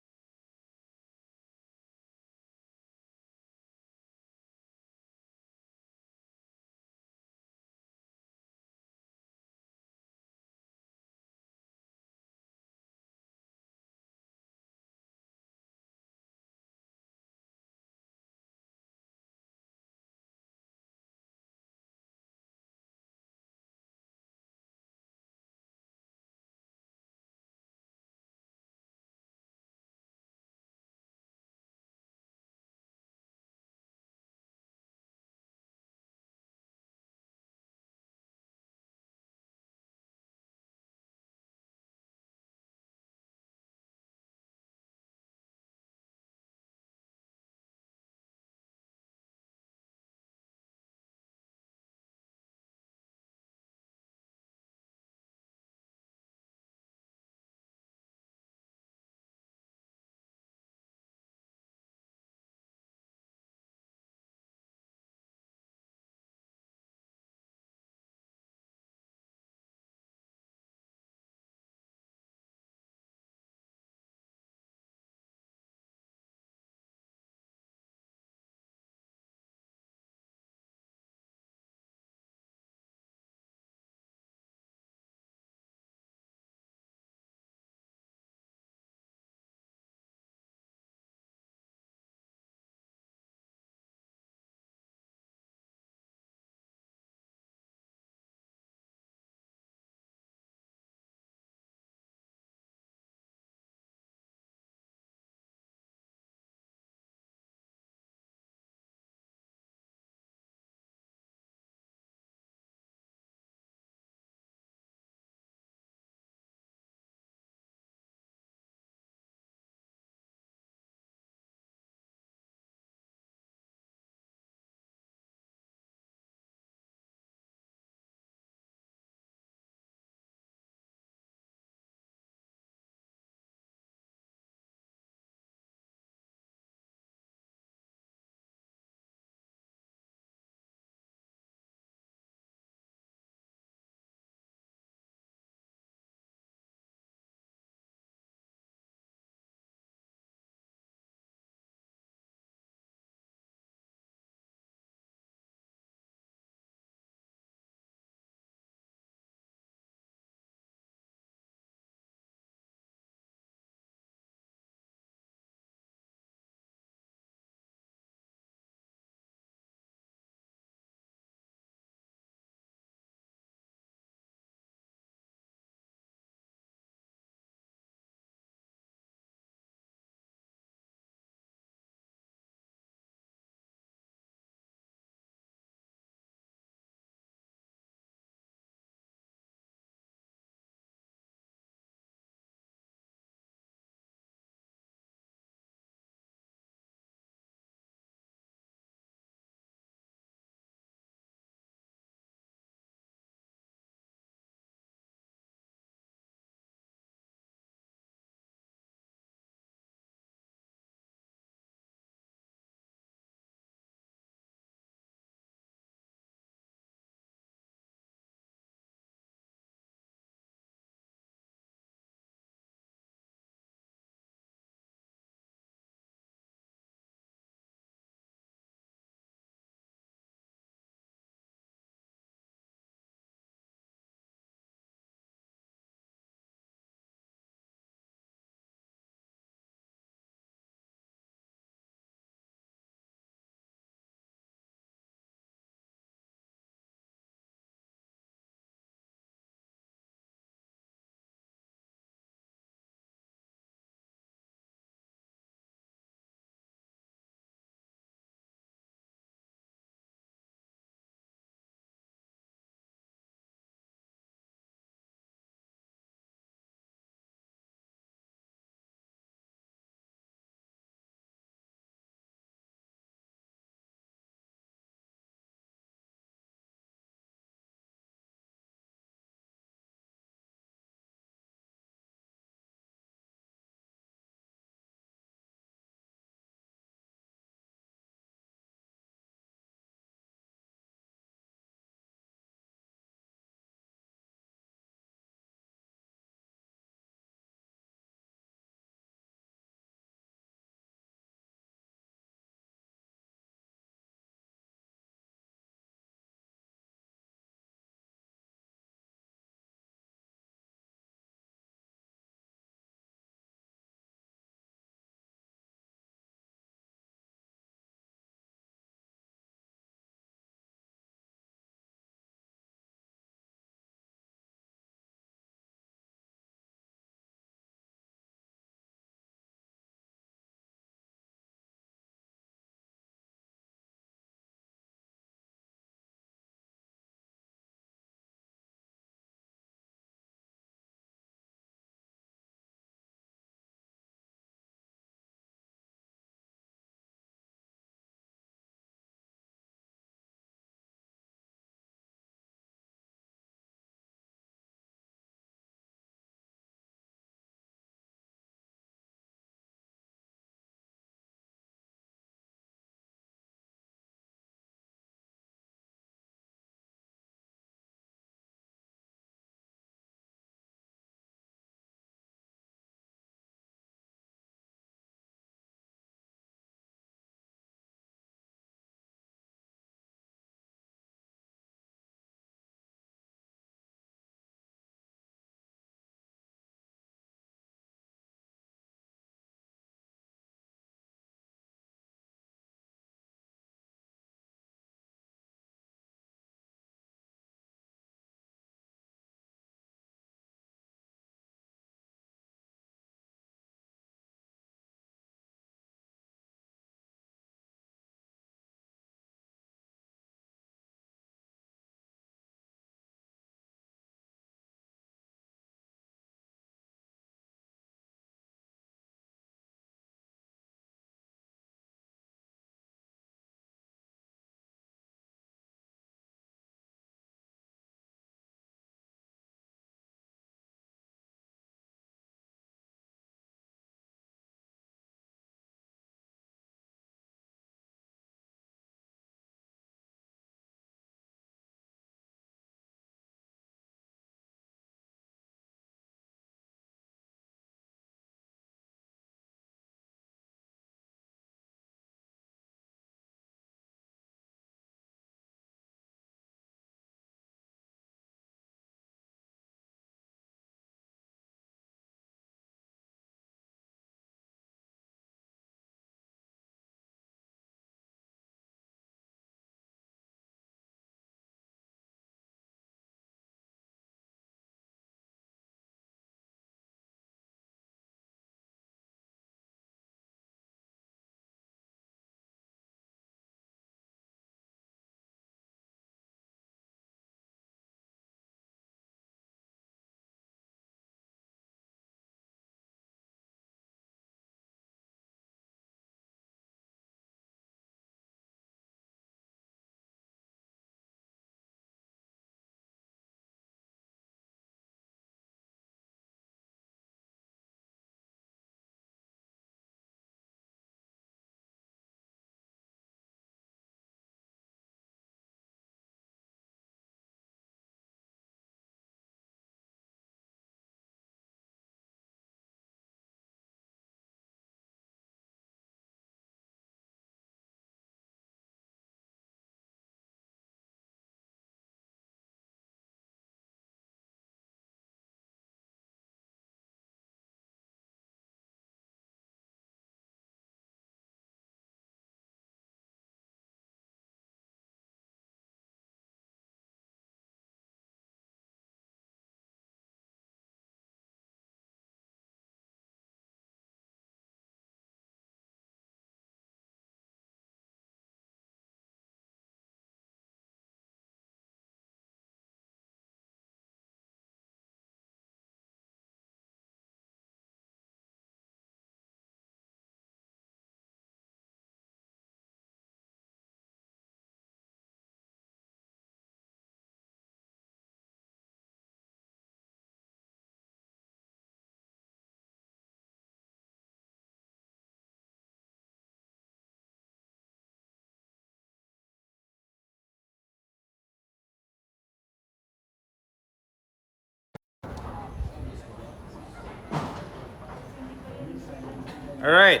Speaker 1: All right.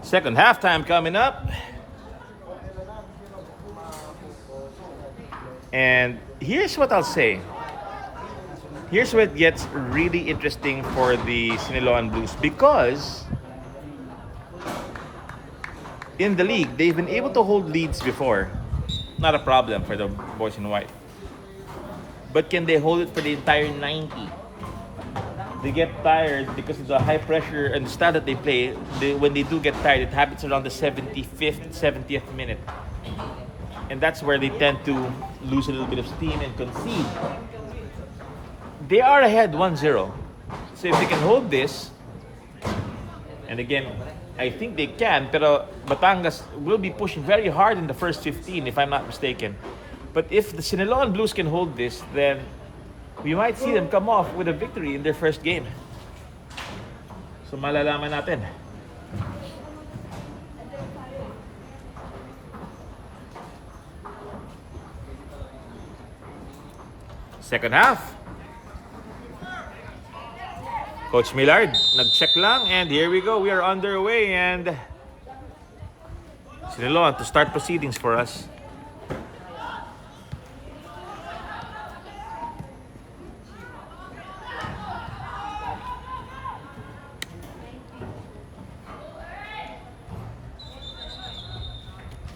Speaker 1: Second halftime coming up. And here's what I'll say. Here's where it gets really interesting for the Siniloan Blues because in the league, they've been able to hold leads before. Not a problem for the boys in white. But can they hold it for the entire 90? They get tired because of the high pressure and style that they play. When they do get tired, it happens around the 75th, 70th minute. And that's where they tend to lose a little bit of steam and concede. They are ahead 1-0. So if they can hold this, and again, I think they can, pero Batangas will be pushing very hard in the first 15 if I'm not mistaken. But if the Siniloan Blues can hold this, then we might see them come off with a victory in their first game. So malalaman natin. Second half. Coach Millard, nag-check lang and here we go. We are underway and Siniloan to start proceedings for us.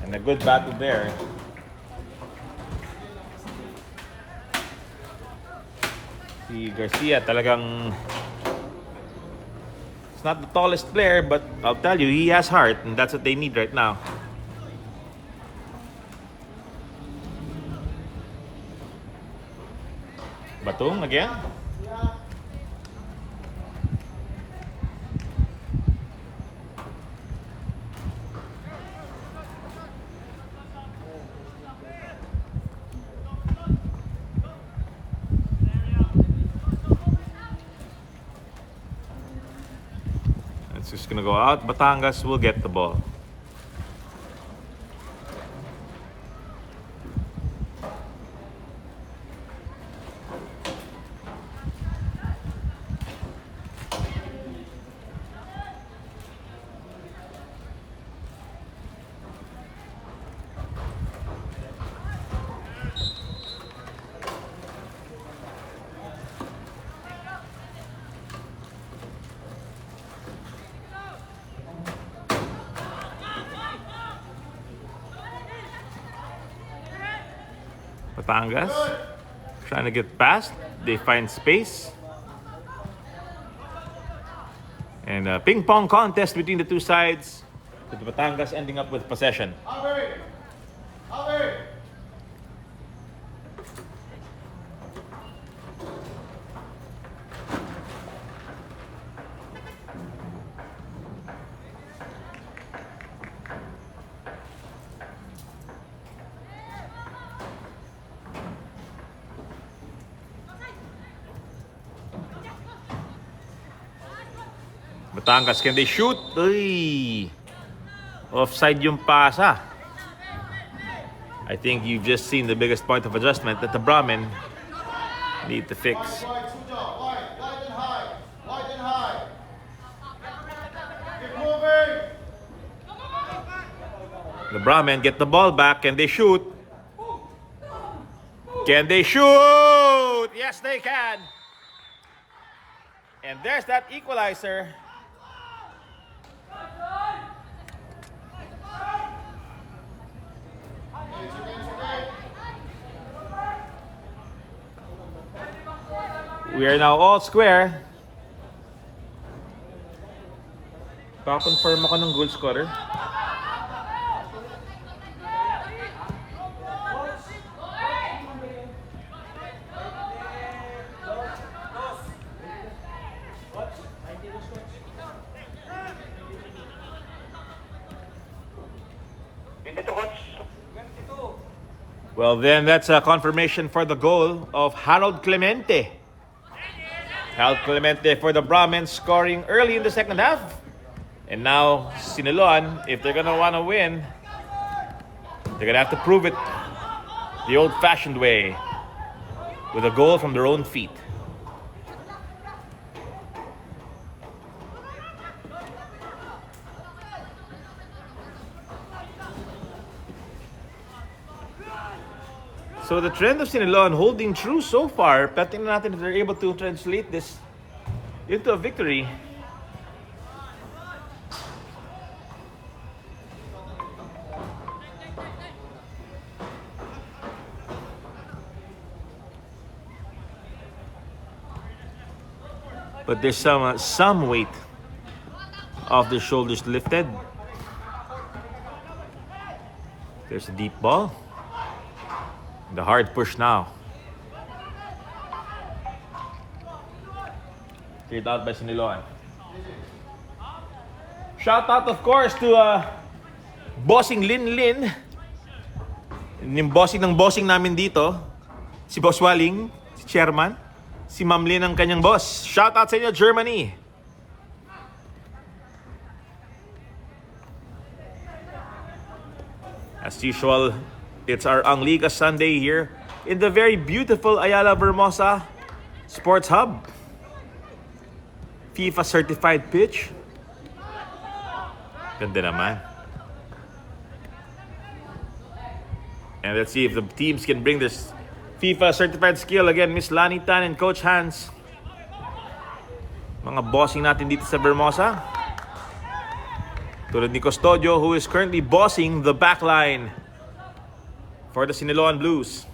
Speaker 1: And a good battle there. Si Garcia talagang, it's not the tallest player, but I'll tell you, he has heart, and that's what they need right now. Batung again. It's just gonna go out. Batangas will get the ball. Batangas trying to get past. They find space. And a ping pong contest between the two sides, with Batangas ending up with possession. Batangas, can they shoot? Uy! Offside yung pasa. I think you've just seen the biggest point of adjustment that the Brahmin need to fix. The Brahmin get the ball back. Can they shoot? Can they shoot? Yes, they can. And there's that equalizer. We are now all square. Pa-confirm ako ng goal scorer. Well, then that's a confirmation for the goal of Harold Clemente. Harold Clemente for the Brahmins, scoring early in the second half. And now, Siniloan, if they're going to want to win, they're going to have to prove it the old-fashioned way, with a goal from their own feet. So the trend of Siniloan holding true so far. Pero tingnan natin if they're able to translate this into a victory. But there's some weight off their shoulders lifted. There's a deep ball. The hard push now. Cleared out by Siniloan. Shout out, of course, to Bossing Lin. Yung bossing ng bossing namin dito. Si Boss Waling, si Chairman. Si Ma'am Lin ang kanyang boss. Shout out sa inyo, Germany. As usual, it's our Anglica Sunday here in the very beautiful Ayala Vermosa Sports Hub. FIFA certified pitch. Ganda naman. And let's see if the teams can bring this FIFA certified skill again. Miss Lani Tan and Coach Hans. Mga bossing natin dito sa Vermosa. Tulad ni Custodio, who is currently bossing the backline for the Siniloan Blues.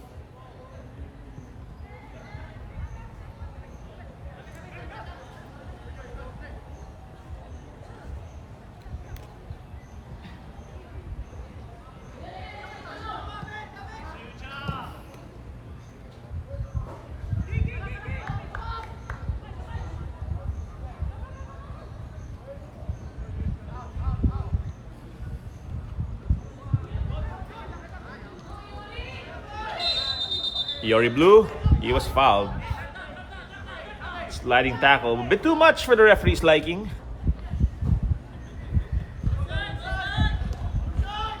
Speaker 1: Yori Blue, he was fouled. Sliding tackle, a bit too much for the referee's liking.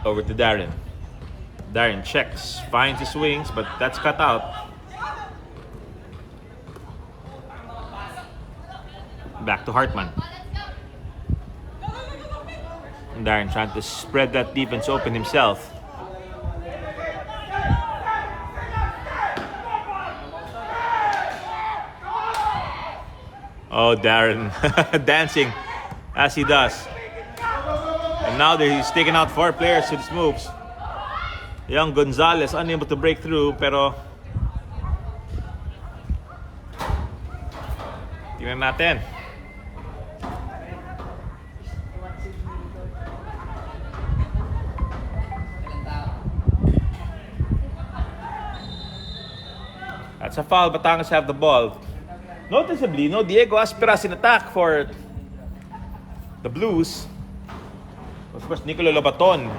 Speaker 1: Over to Darren. Darren checks, finds his wings, but that's cut out. Back to Hartman. Darren trying to spread that defense open himself. Oh, Darren dancing as he does. And now he's taking out 4 players with his moves. Young Gonzalez unable to break through, pero tingnan natin. That's a foul. Batangas have the ball. Noticeably, no Diego Asperas in attack for the Blues. Of course, Nicolo Lobaton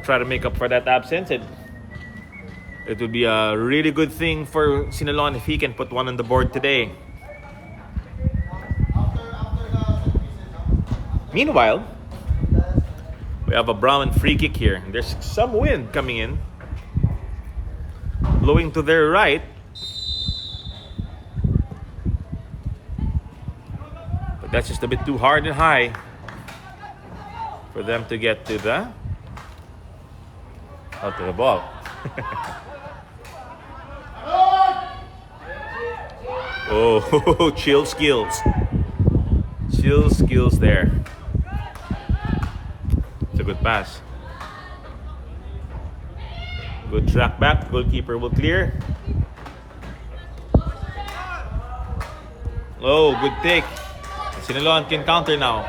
Speaker 1: try to make up for that absence. It would be a really good thing for Siniloan if he can put one on the board today. Meanwhile, we have a Brahman free kick here. There's some wind coming in, blowing to their right. That's just a bit too hard and high for them to get to the ball. Oh, chill skills. Chill skills there. It's a good pass. Good track back. Goalkeeper will clear. Oh, good take. Siniloan can counter now.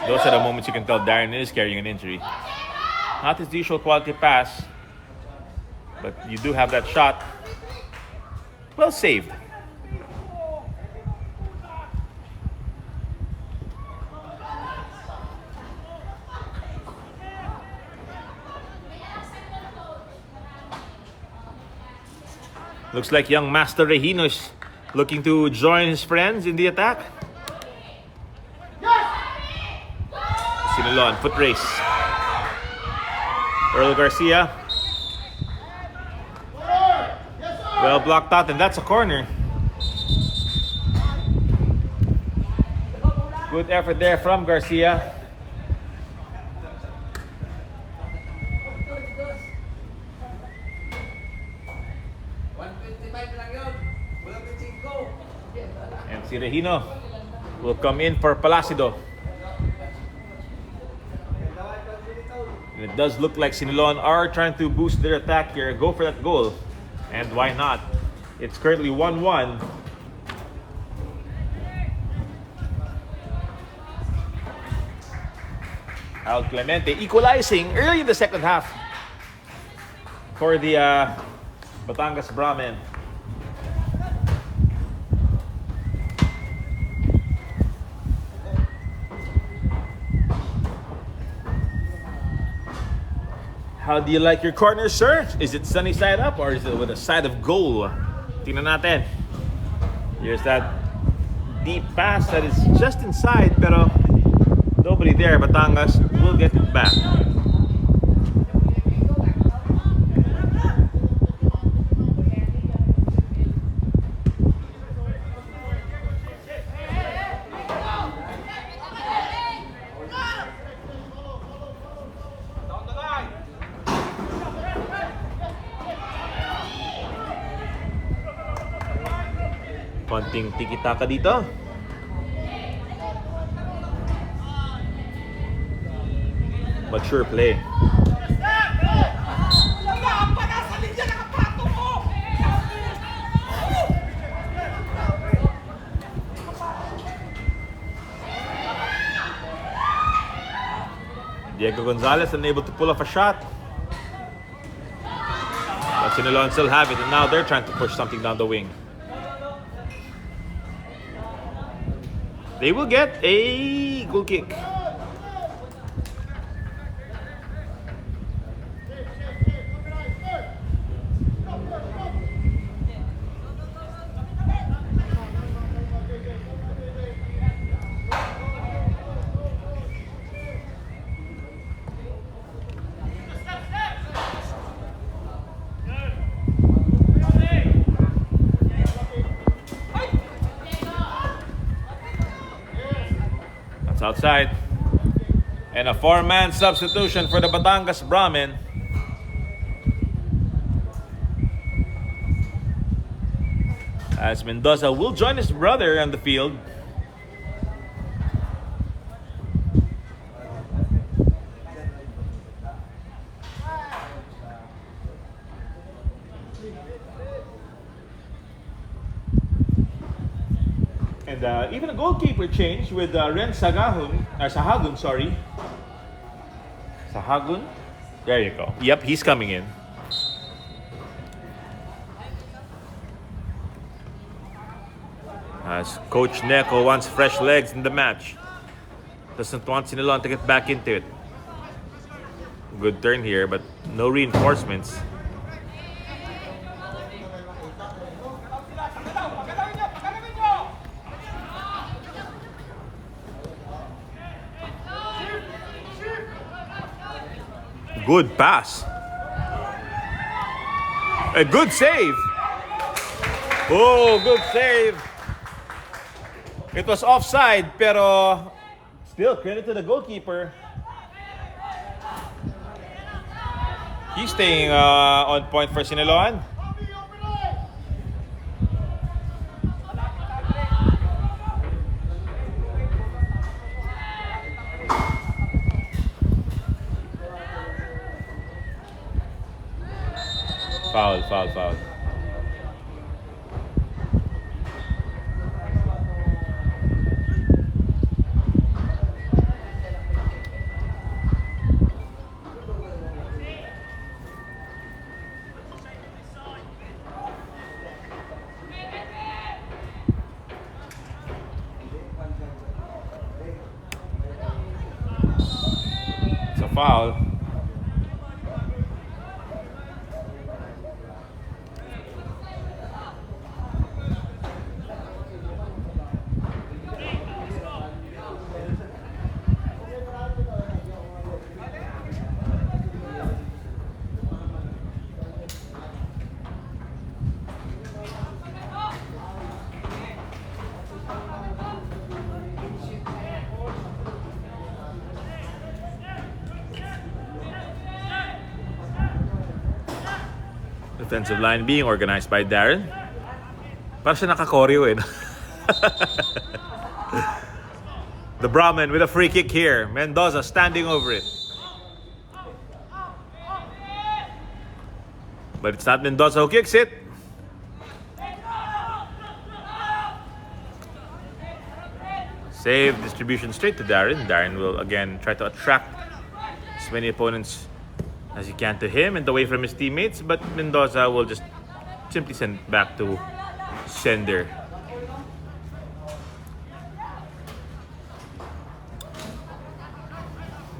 Speaker 1: Those are the moments you can tell Darren is carrying an injury. Not his usual quality pass, but you do have that shot. Well saved. Looks like young Master Regino is looking to join his friends in the attack. Siniloan, foot race. Earl Garcia. Well blocked out, and that's a corner. Good effort there from Garcia. And si Regino will come in for Palacido. And it does look like Siniloan are trying to boost their attack here, go for that goal. And why not? It's currently 1-1. Al Clemente equalizing early in the second half for the Batangas Brahmin. How do you like your corner, sir? Is it sunny side up or is it with a side of goal? Tingnan natin. Here's that deep pass that is just inside, pero nobody there. Batangas will get it back. Konting tiki-taka dito. Mature play. Diego Gonzalez unable to pull off a shot. But Siniloan still have it, and now they're trying to push something down the wing. They will get a goal kick. Outside. And a 4-man substitution for the Batangas Brahmin. As Mendoza will join his brother on the field. And even a goalkeeper change with Ren Sahagun. Sahagun? There you go. Yep, he's coming in. As Coach Neko wants fresh legs in the match. Doesn't want Siniloan to get back into it. Good turn here, but no reinforcements. Good pass. A good save. Oh, good save. It was offside, pero still credit to the goalkeeper. He's staying on point for Siniloan. Foul. It's a foul. Defensive line being organized by Darren. Parang siya nakakoryo eh. The Brahmin with a free kick here. Mendoza standing over it. But it's not Mendoza who kicks it. Save distribution straight to Darren. Darren will again try to attract as many opponents as he can to him and away from his teammates. But Mendoza will just simply send back to sender.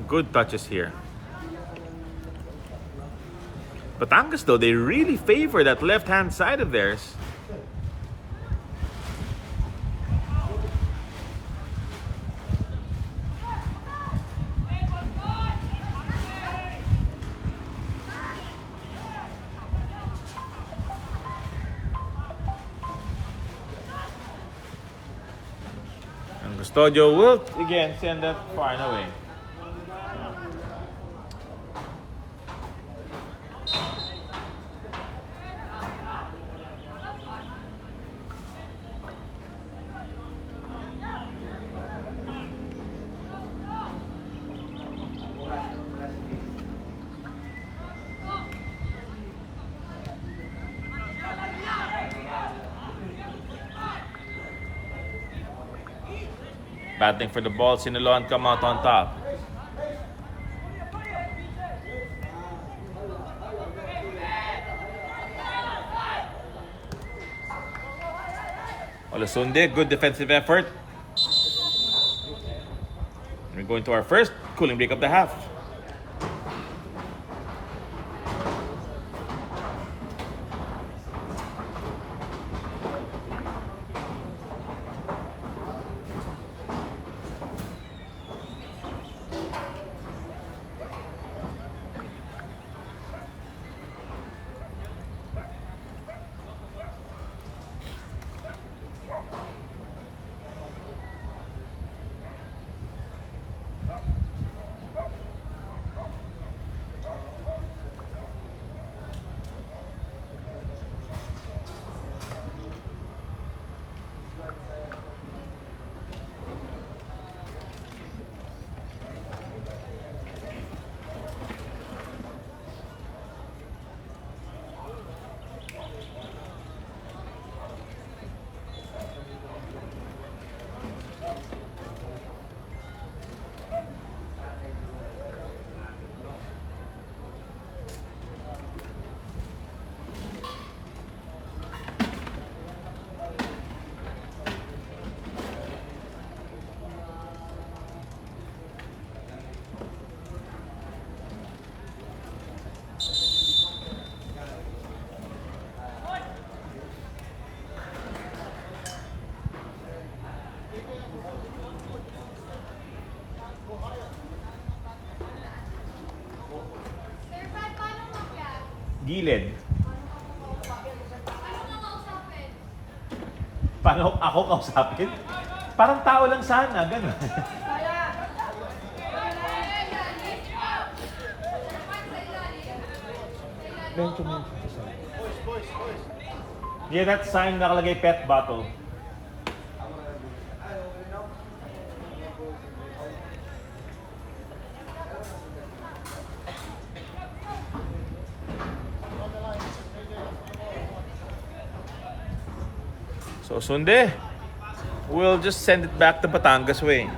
Speaker 1: Good touches here. Batangas, though, they really favor that left-hand side of theirs. And Custodio will again send that far and away. Battling for the ball, Siniloan come out on top. Olasunde, good defensive effort. We're going to our first cooling break of the half. Gilid. Paano ako kausapin? Parang tao lang sana, gano'n. Yeah, that sign nakalagay pet bottle. So Sunde, we'll just send it back to Batangas way.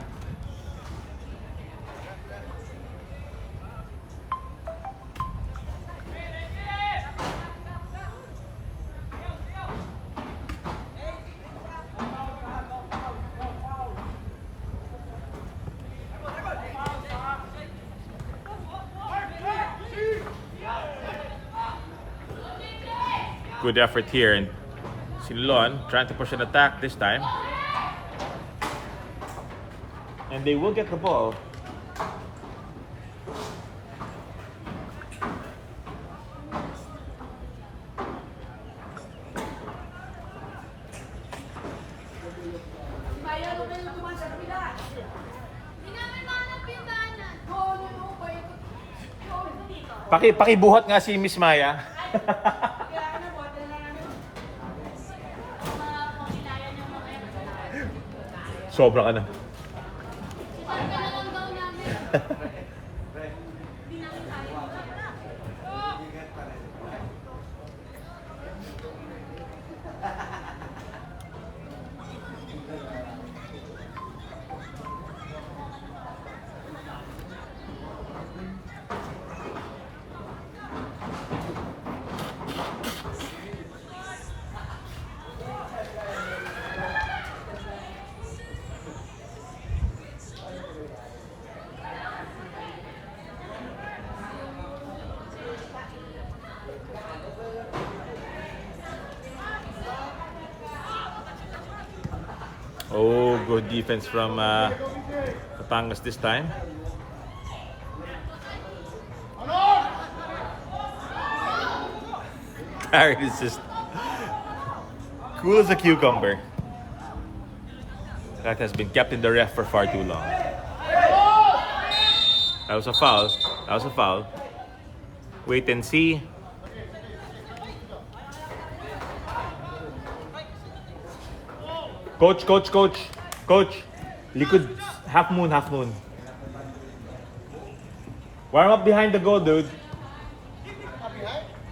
Speaker 1: Good effort here, and Siniloan trying to push an attack this time. And they will get the ball. Pakibuhat nga si Miss Maya. Sobra ka na. Oh, good defense from Batangas this time. Taryn is just cool as a cucumber. That has been kept in the ref for far too long. That was a foul. That was a foul. Wait and see. Coach. Liquid, half moon. Warm up behind the goal, dude.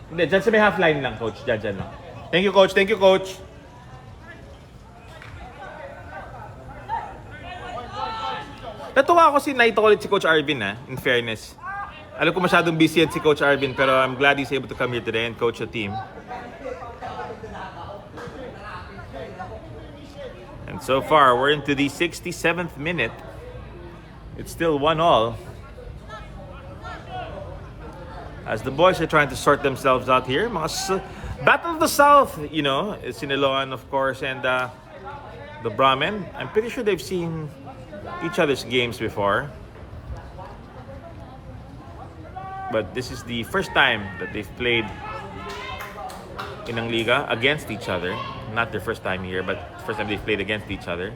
Speaker 1: Hindi, dyan sa may half line lang, coach. Dyan lang. Thank you, coach. Natuwa ako nakita ko ulit si Coach Arvin, in fairness. Alam ko masyadong busy yan si Coach Arvin, pero I'm glad he's able to come here today and coach the team. And so far, we're into the 67th minute. It's still 1-1. As the boys are trying to sort themselves out here. Battle of the South, Siniloan, of course, and the Brahmin. I'm pretty sure they've seen each other's games before. But this is the first time that they've played in ang liga against each other. Not their first time here, but the first time they've played against each other.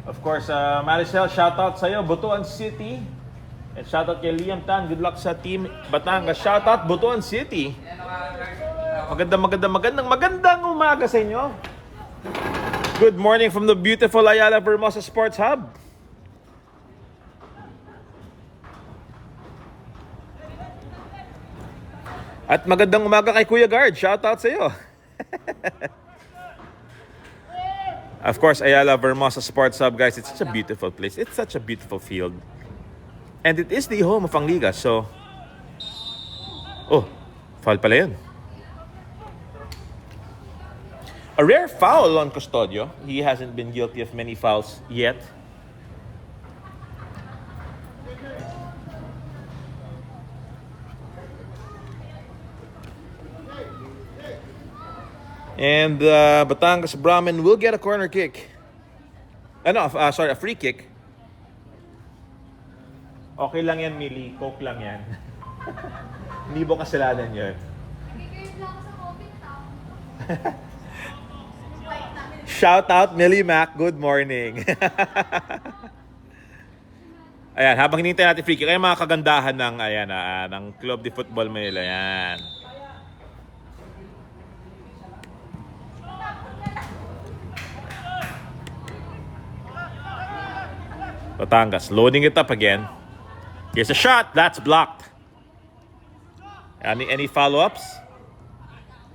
Speaker 1: Of course, Maricel, shoutout sa'yo, Butuan City. And shoutout kay Liam Tan, good luck sa team Batangas. Shoutout Butuan City. Magandang umaga sa inyo. Good morning from the beautiful Ayala Vermosa Sports Hub. At magandang umaga kay Kuya Guard. Shoutout sa iyo. Of course, Ayala Vermosa Sports Hub, guys. It's such a beautiful place. It's such a beautiful field. And it is the home of ang liga. So, foul pala yun. A rare foul on Custodio. He hasn't been guilty of many fouls yet. And Batangas Brahmin will get a corner kick. A free kick. Okay lang yan, Millie. Coke lang yan. Hindi mo kasalanan yun. Shout out, Millie Mac. Good morning. Ayan, habang hinintay natin free kick, ay mga kagandahan ng Club de Football Manila. Ayan. Batangas loading it up again. Here's a shot. That's blocked. Any follow-ups?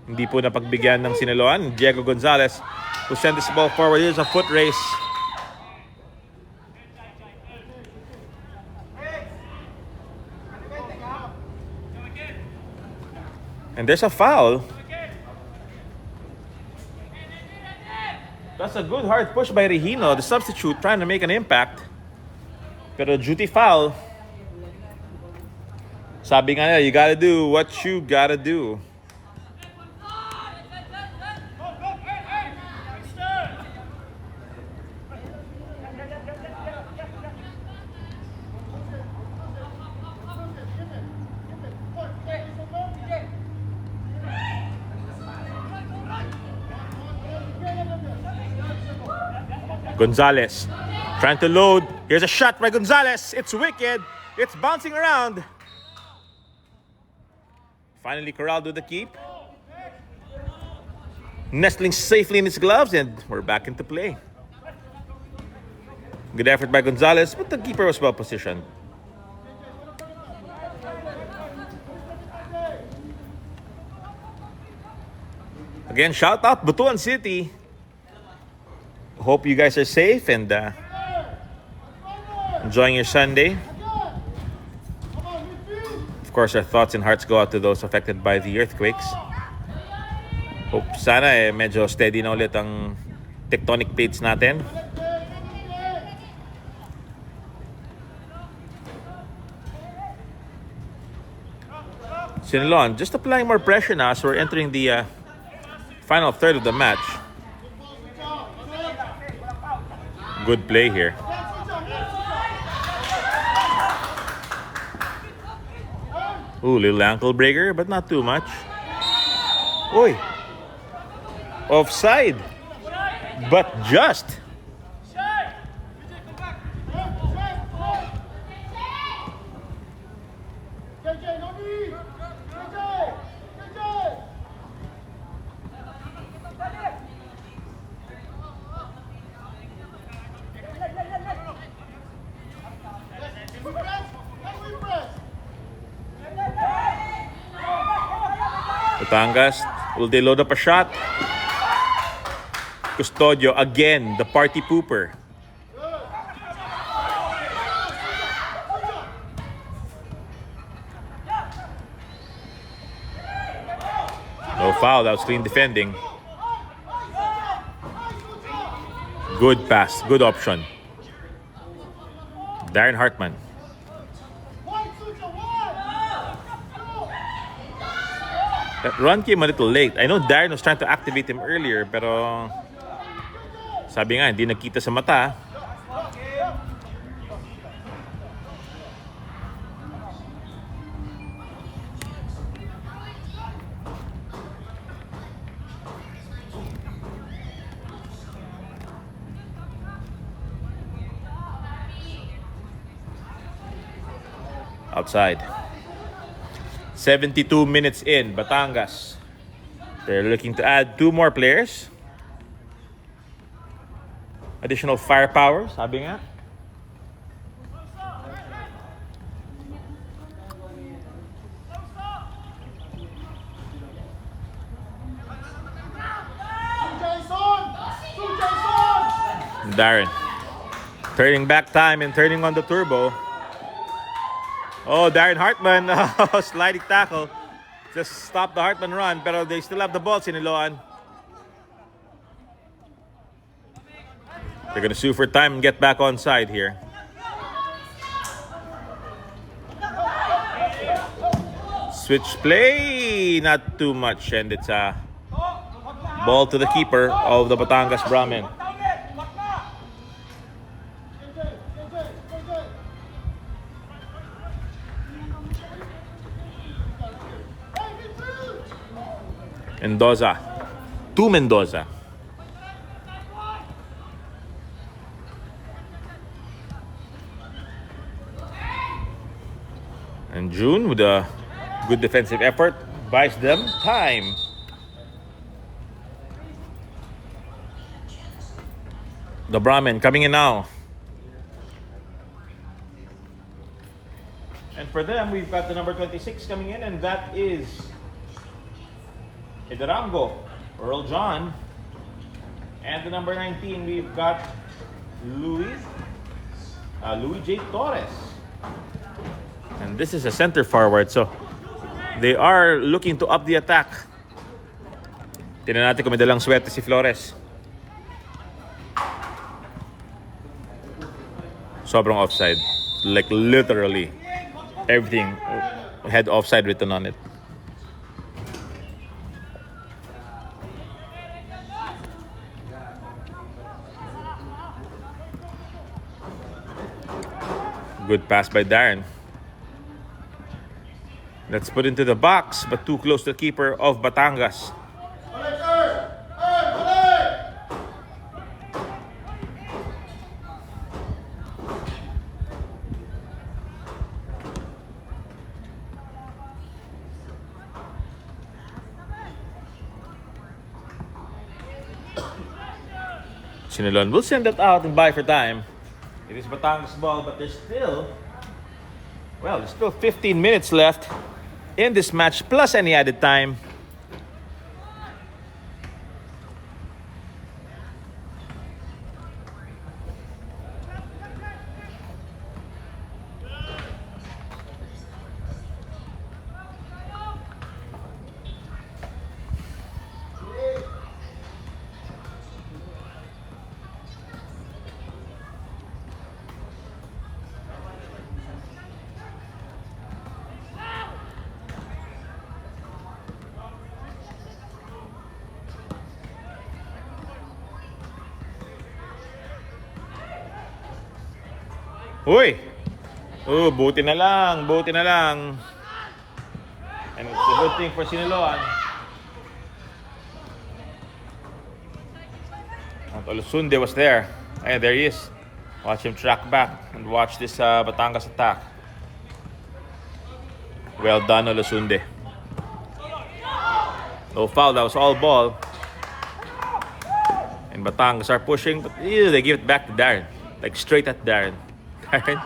Speaker 1: Hindi po napagbigyan ng Siniloan. Diego Gonzalez who sent this ball forward. Here's a foot race. And there's a foul. That's a good hard push by Regino, the substitute, trying to make an impact. Pero duty foul. Sabi nga nila, you gotta do what you gotta do. Gonzalez trying to load. Here's a shot by Gonzalez. It's wicked. It's bouncing around. Finally corralled with the keep. nestling safely in his gloves, and we're back into play. Good effort by Gonzalez, but the keeper was well positioned. Again, shout out Butuan City. Hope you guys are safe and enjoying your Sunday. Of course, our thoughts and hearts go out to those affected by the earthquakes. Hope sana medyo steady na ulit ang tectonic plates natin. Siniloan just applying more pressure now as we're entering the final third of the match. Good play here. Ooh, little ankle breaker, but not too much. Oy. Offside. But just. Batangas, will they load up a shot? Custodio again, the party pooper. No foul, that was clean defending. Good pass, good option. Darren Hartman. That run came a little late. I know Darren was trying to activate him earlier, pero sabi nga, hindi nakita sa mata. Outside. 72 minutes in, Batangas. They're looking to add 2 more players. Additional firepower, sabi nga. Darren. Turning back time and turning on the turbo. Oh, Darren Hartman, sliding tackle. Just stopped the Hartman run, pero they still have the ball, Siniloan. They're going to sue for time and get back on side here. Switch play, not too much, and it's a ball to the keeper of the Batangas Brahmin. Mendoza. To Mendoza. And June, with a good defensive effort, buys them time. The Brahmin coming in now. And for them, we've got the number 26 coming in, and that is Hidarango, Earl John. And the number 19, we've got Louis J. Torres. And this is a center forward, so they are looking to up the attack. Tingnan natin kung may dalang swerte si Flores. Sobrang offside. Like literally everything had offside written on it. Good pass by Darren. Let's put into the box, but too close to the keeper of Batangas. Siniloan will send that out and buy for time. It is Batangas ball, but there's still 15 minutes left in this match, plus any added time. Uy! Oh, buti na lang. And it's a good thing for Siniloan. And Olusunde was there. And there he is. Watch him track back and watch this Batangas attack. Well done, Olusunde. No foul, that was all ball. And Batangas are pushing, but they give it back to Darren. Like straight at Darren. Darren,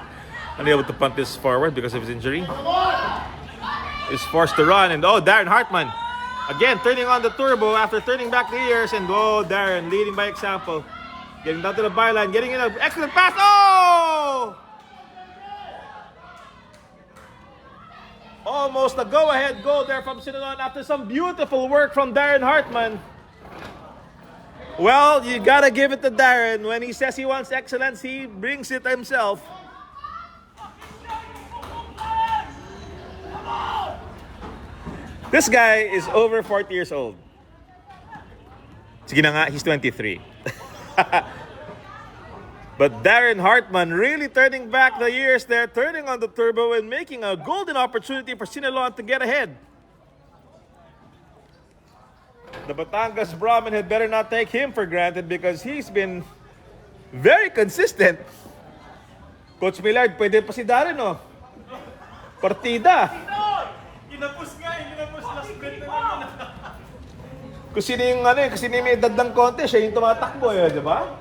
Speaker 1: unable to punt this forward because of his injury. Is forced to run, and Darren Hartman again turning on the turbo after turning back the ears, and Darren leading by example, getting down to the byline, getting in an excellent pass. Almost a go-ahead goal there from Siniloan after some beautiful work from Darren Hartman. Well, you gotta give it to Darren. When he says he wants excellence, he brings it himself. This guy is over 40 years old. Sige na nga, he's 23. But Darren Hartman really turning back the years there, turning on the turbo and making a golden opportunity for Siniloan to get ahead. The Batangas Brahmin had better not take him for granted because he's been very consistent. Coach Millard, pwede pa si Darren, Partida.
Speaker 2: Ginapos last bet na naman.
Speaker 1: Kung sino yung may edad ng konti, siya yung tumatakbo, di ba?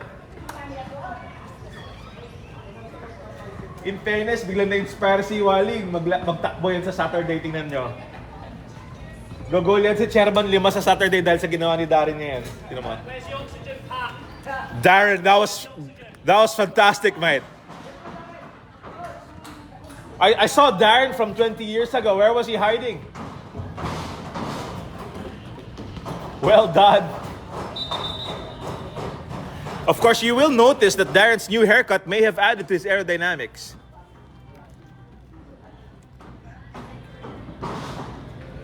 Speaker 1: In fairness, biglang na-inspire si Wally, magtakbo yan sa Saturday, tingnan nyo. Gogol yan si Chairman Lima sa Saturday dahil sa ginawa ni Darren niya yan. Tingnan mo. Darren, that was fantastic, mate. I saw Darren from 20 years ago. Where was he hiding? Well done. Of course, you will notice that Darren's new haircut may have added to his aerodynamics.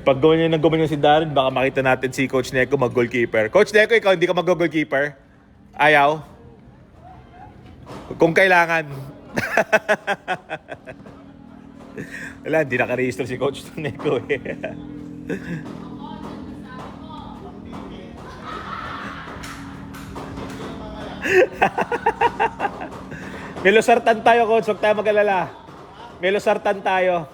Speaker 1: Pag gawin niya si Darren, baka makita natin si Coach Neko mag-goalkeeper. Coach Neko, ikaw hindi ka mag-goalkeeper? Ayaw? Kung kailangan. Wala, hindi naka-register si Coach Neko May losartan tayo, Coach. Huwag tayo mag-alala. May losartan tayo.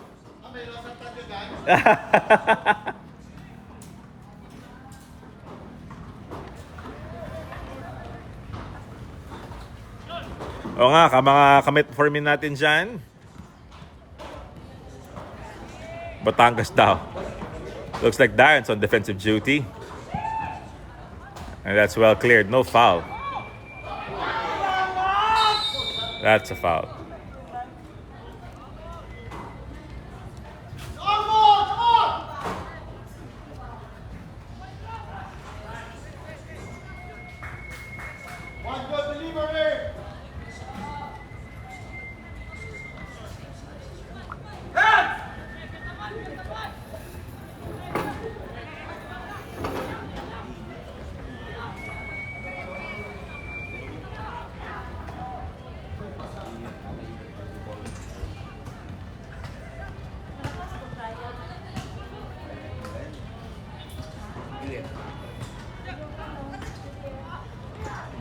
Speaker 1: O nga, mga kametformin natin dyan. Batangas daw. Looks like Darren's on defensive duty. And that's well cleared. No foul. That's a foul.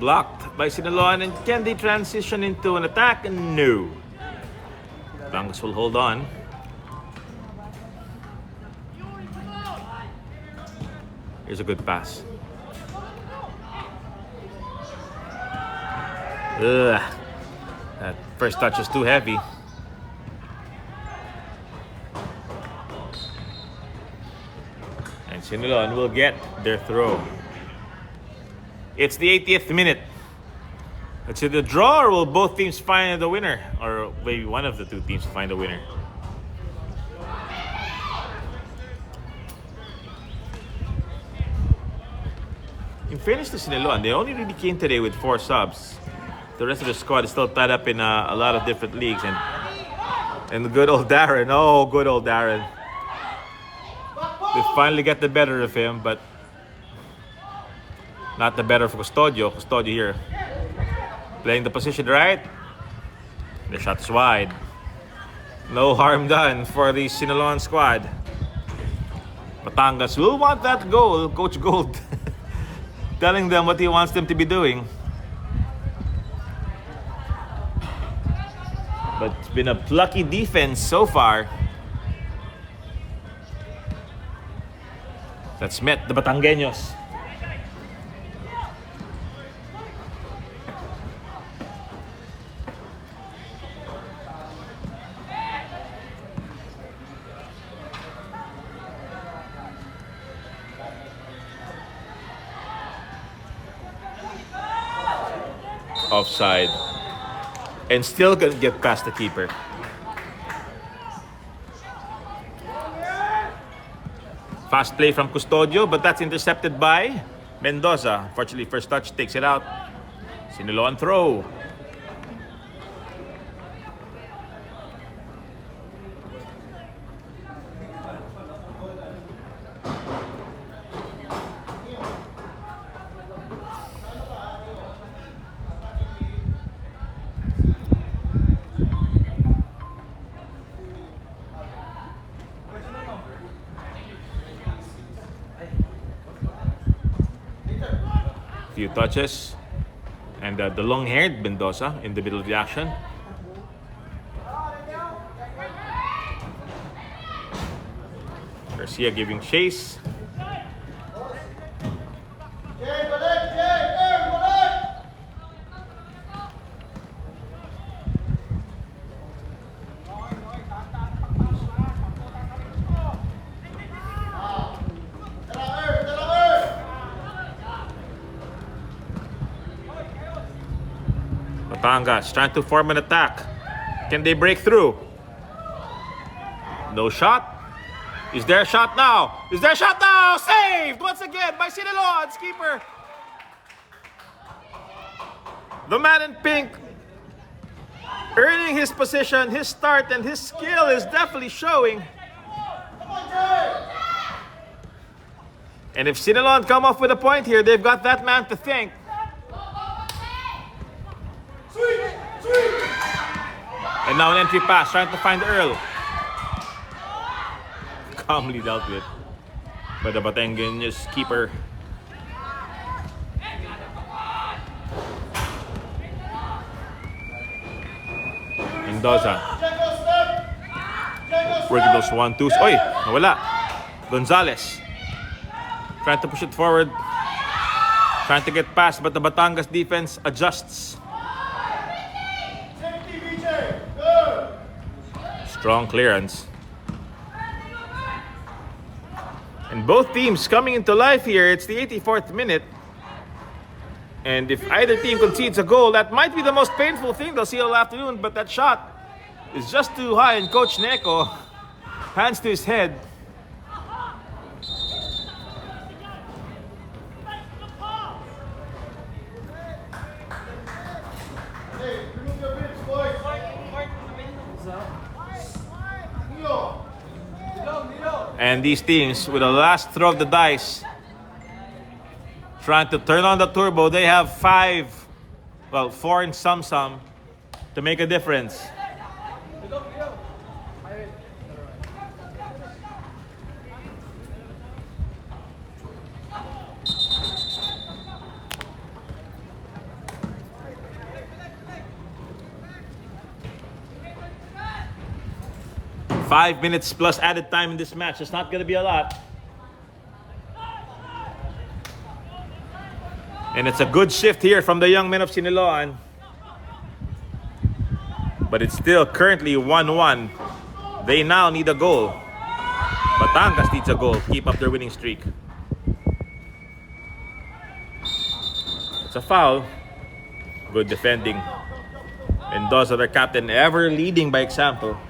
Speaker 1: Blocked by Siniloan, and can they transition into an attack? No. Batangas will hold on. Here's a good pass. Ugh. That first touch was too heavy. And Siniloan will get their throw. It's the 80th minute. It's either draw or will both teams find the winner? Or maybe one of the two teams find the winner. In fairness to Siniloan, they only really came today with 4 subs. The rest of the squad is still tied up in a lot of different leagues. And the good old Darren, oh, good old Darren. We finally get the better of him, but not the better for Custodio. Custodio here playing the position right. The shot is wide. No harm done for the Siniloan squad. Batangas will want that goal. Coach Gold telling them what he wants them to be doing. But it's been a plucky defense so far. That's met the Batangueños. Offside. And still gonna get past the keeper. Fast play from Custodio, but that's intercepted by Mendoza. Fortunately, first touch takes it out. Siniloan throw. Few touches, and the long-haired Mendoza in the middle of the action. Garcia giving chase. Batangas trying to form an attack. Can they break through? No shot. Is there a shot now? Is there a shot now? Saved once again by Siniloan's keeper. The man in pink earning his position, his start, and his skill is definitely showing. And if Siniloan come off with a point here, they've got that man to thank. And now an entry pass, trying to find Earl. Calmly dealt with by the Batangueños keeper. Mendoza. Working those 1-2s. Oy, nawala. Gonzalez. Trying to push it forward. Trying to get past, but the Batangas defense adjusts. Strong clearance. And both teams coming into life here. It's the 84th minute. And if either team concedes a goal, that might be the most painful thing they'll see all afternoon. But that shot is just too high, and Coach Neko, hands to his head. And these teams, with the last throw of the dice, trying to turn on the turbo. They have 4 and some to make a difference. Five minutes plus added time in this match. It's not going to be a lot. And it's a good shift here from the young men of Siniloan. But it's still currently 1-1. They now need a goal. Batangas needs a goal to keep up their winning streak. It's a foul. Good defending. Mendoza, their captain, ever leading by example.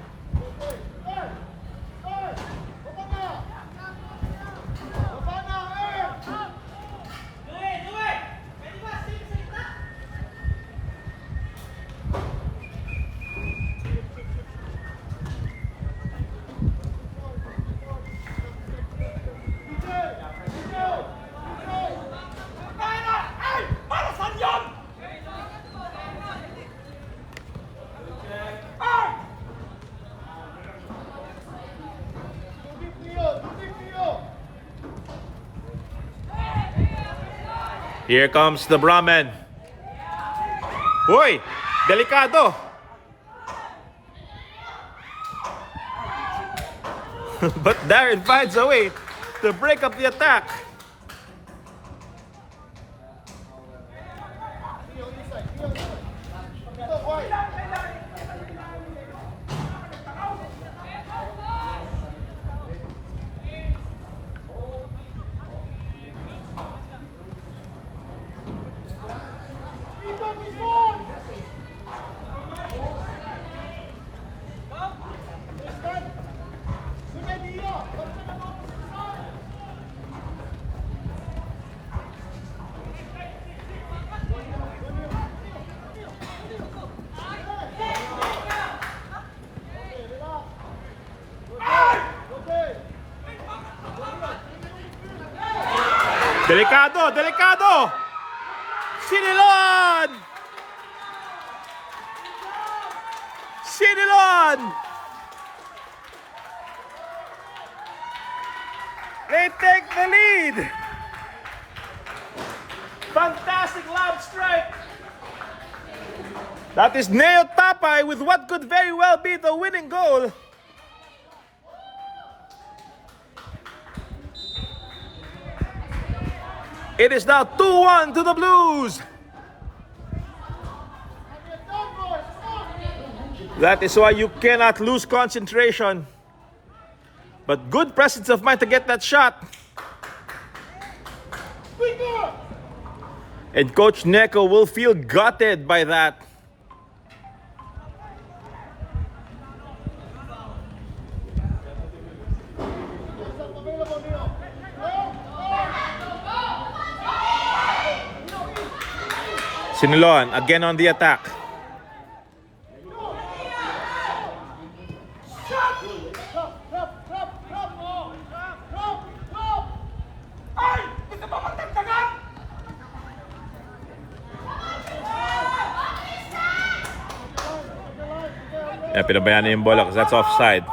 Speaker 1: Here comes the Brahman. Hoy! Delikado! But Darren finds a way to break up the attack. Delikado! Delikado! Siniloan! Siniloan! They take the lead! Fantastic lob strike! That is Neo Tapay with what could very well be the winning goal. It is now 2-1 to the Blues. That is why you cannot lose concentration. But good presence of mind to get that shot. And Coach Neko will feel gutted by that. Siniloan again on the attack. Pinabayaan na yung bola because that's offside.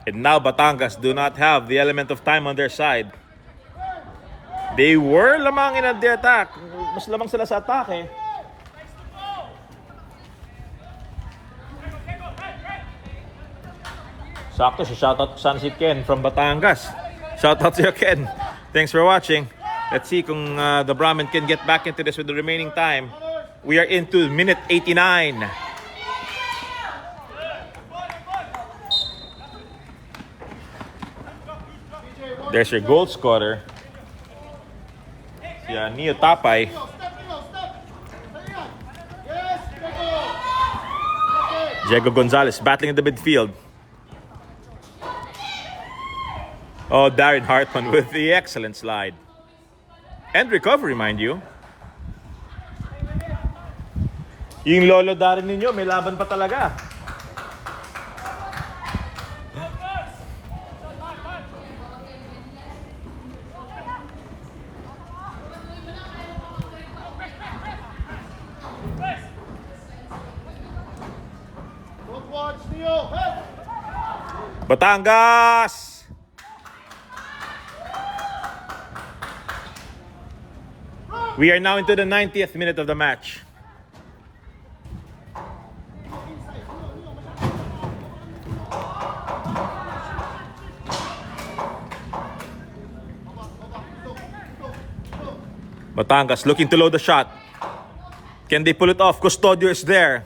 Speaker 1: And now Batangas do not have the element of time on their side. They were lamangin at the attack. Mas lamang sila sa atake. Sakto si shoutout sana si Ken from Batangas. Shoutout to you, Ken. Thanks for watching. Let's see kung the Brahman can get back into this with the remaining time. We are into minute 89. There's your goal scorer. Yeah, Neo Tapay. Diego Gonzalez battling in the midfield. Oh, Darren Hartman with the excellent slide. And recovery, mind you. Yung lolo Darren ninyo, may laban pa talaga. Batangas! We are now into the 90th minute of the match. Batangas looking to load the shot. Can they pull it off? Custodio is there.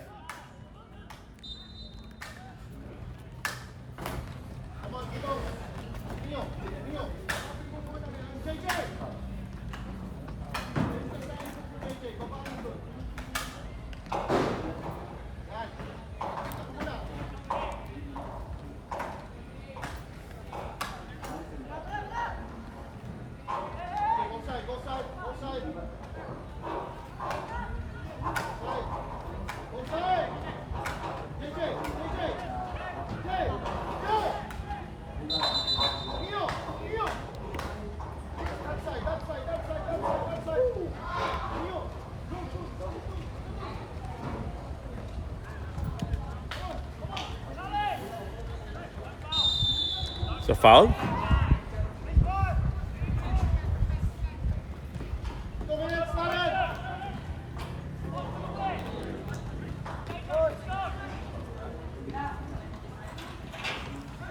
Speaker 1: So foul?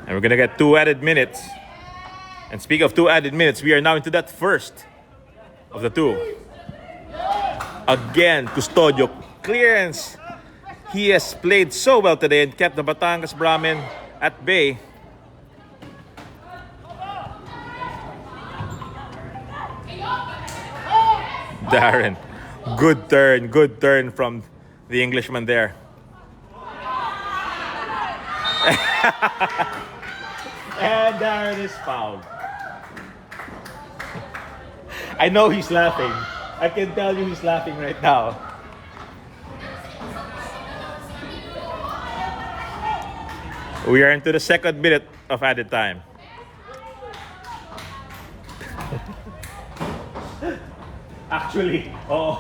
Speaker 1: And we're gonna get 2 added minutes. And speak of 2 added minutes, we are now into that first of the 2. Again, Custodio clearance. He has played so well today and kept the Batangas Brahmin at bay. Darren, good turn from the Englishman there. And Darren is fouled. I know he's laughing. I can tell you he's laughing right now. We are into the 2nd minute of added time. Actually, oh.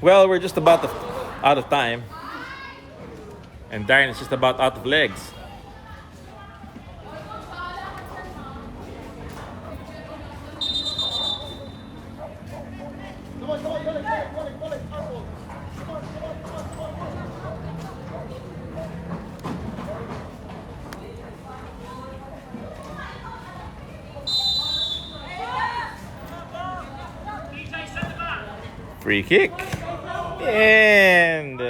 Speaker 1: Well, we're just about out of time. And Darren is just about out of legs. Free kick. And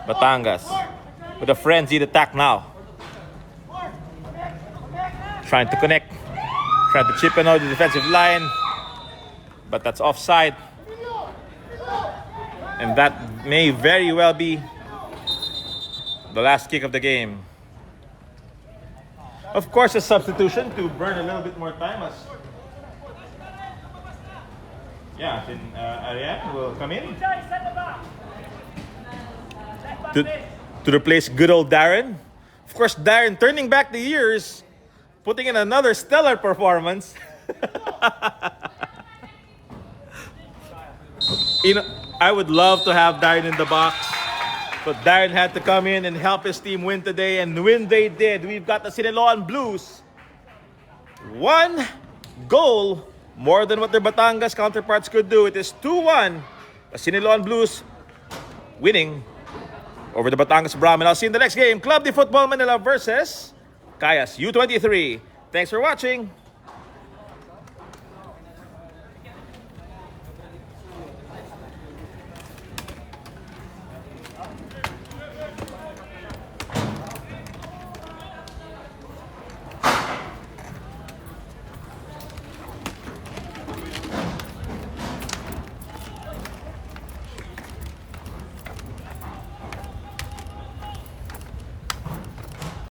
Speaker 1: Batangas with a frenzied attack now. Trying to connect. Trying to chip in out the defensive line. But that's offside. And that may very well be the last kick of the game. Of course, a substitution to burn a little bit more time. Yeah, then Ariane will come in to replace good old Darren. Of course, Darren turning back the years, putting in another stellar performance. I would love to have Darren in the box, but Darren had to come in and help his team win today, and win they did. We've got the Siniloan Blues. 1 goal more than what their Batangas counterparts could do. It is 2-1. The Siniloan Blues winning over the Batangas Brahmin. I'll see you in the next game. Club de Football Manila versus Cayas U23. Thanks for watching.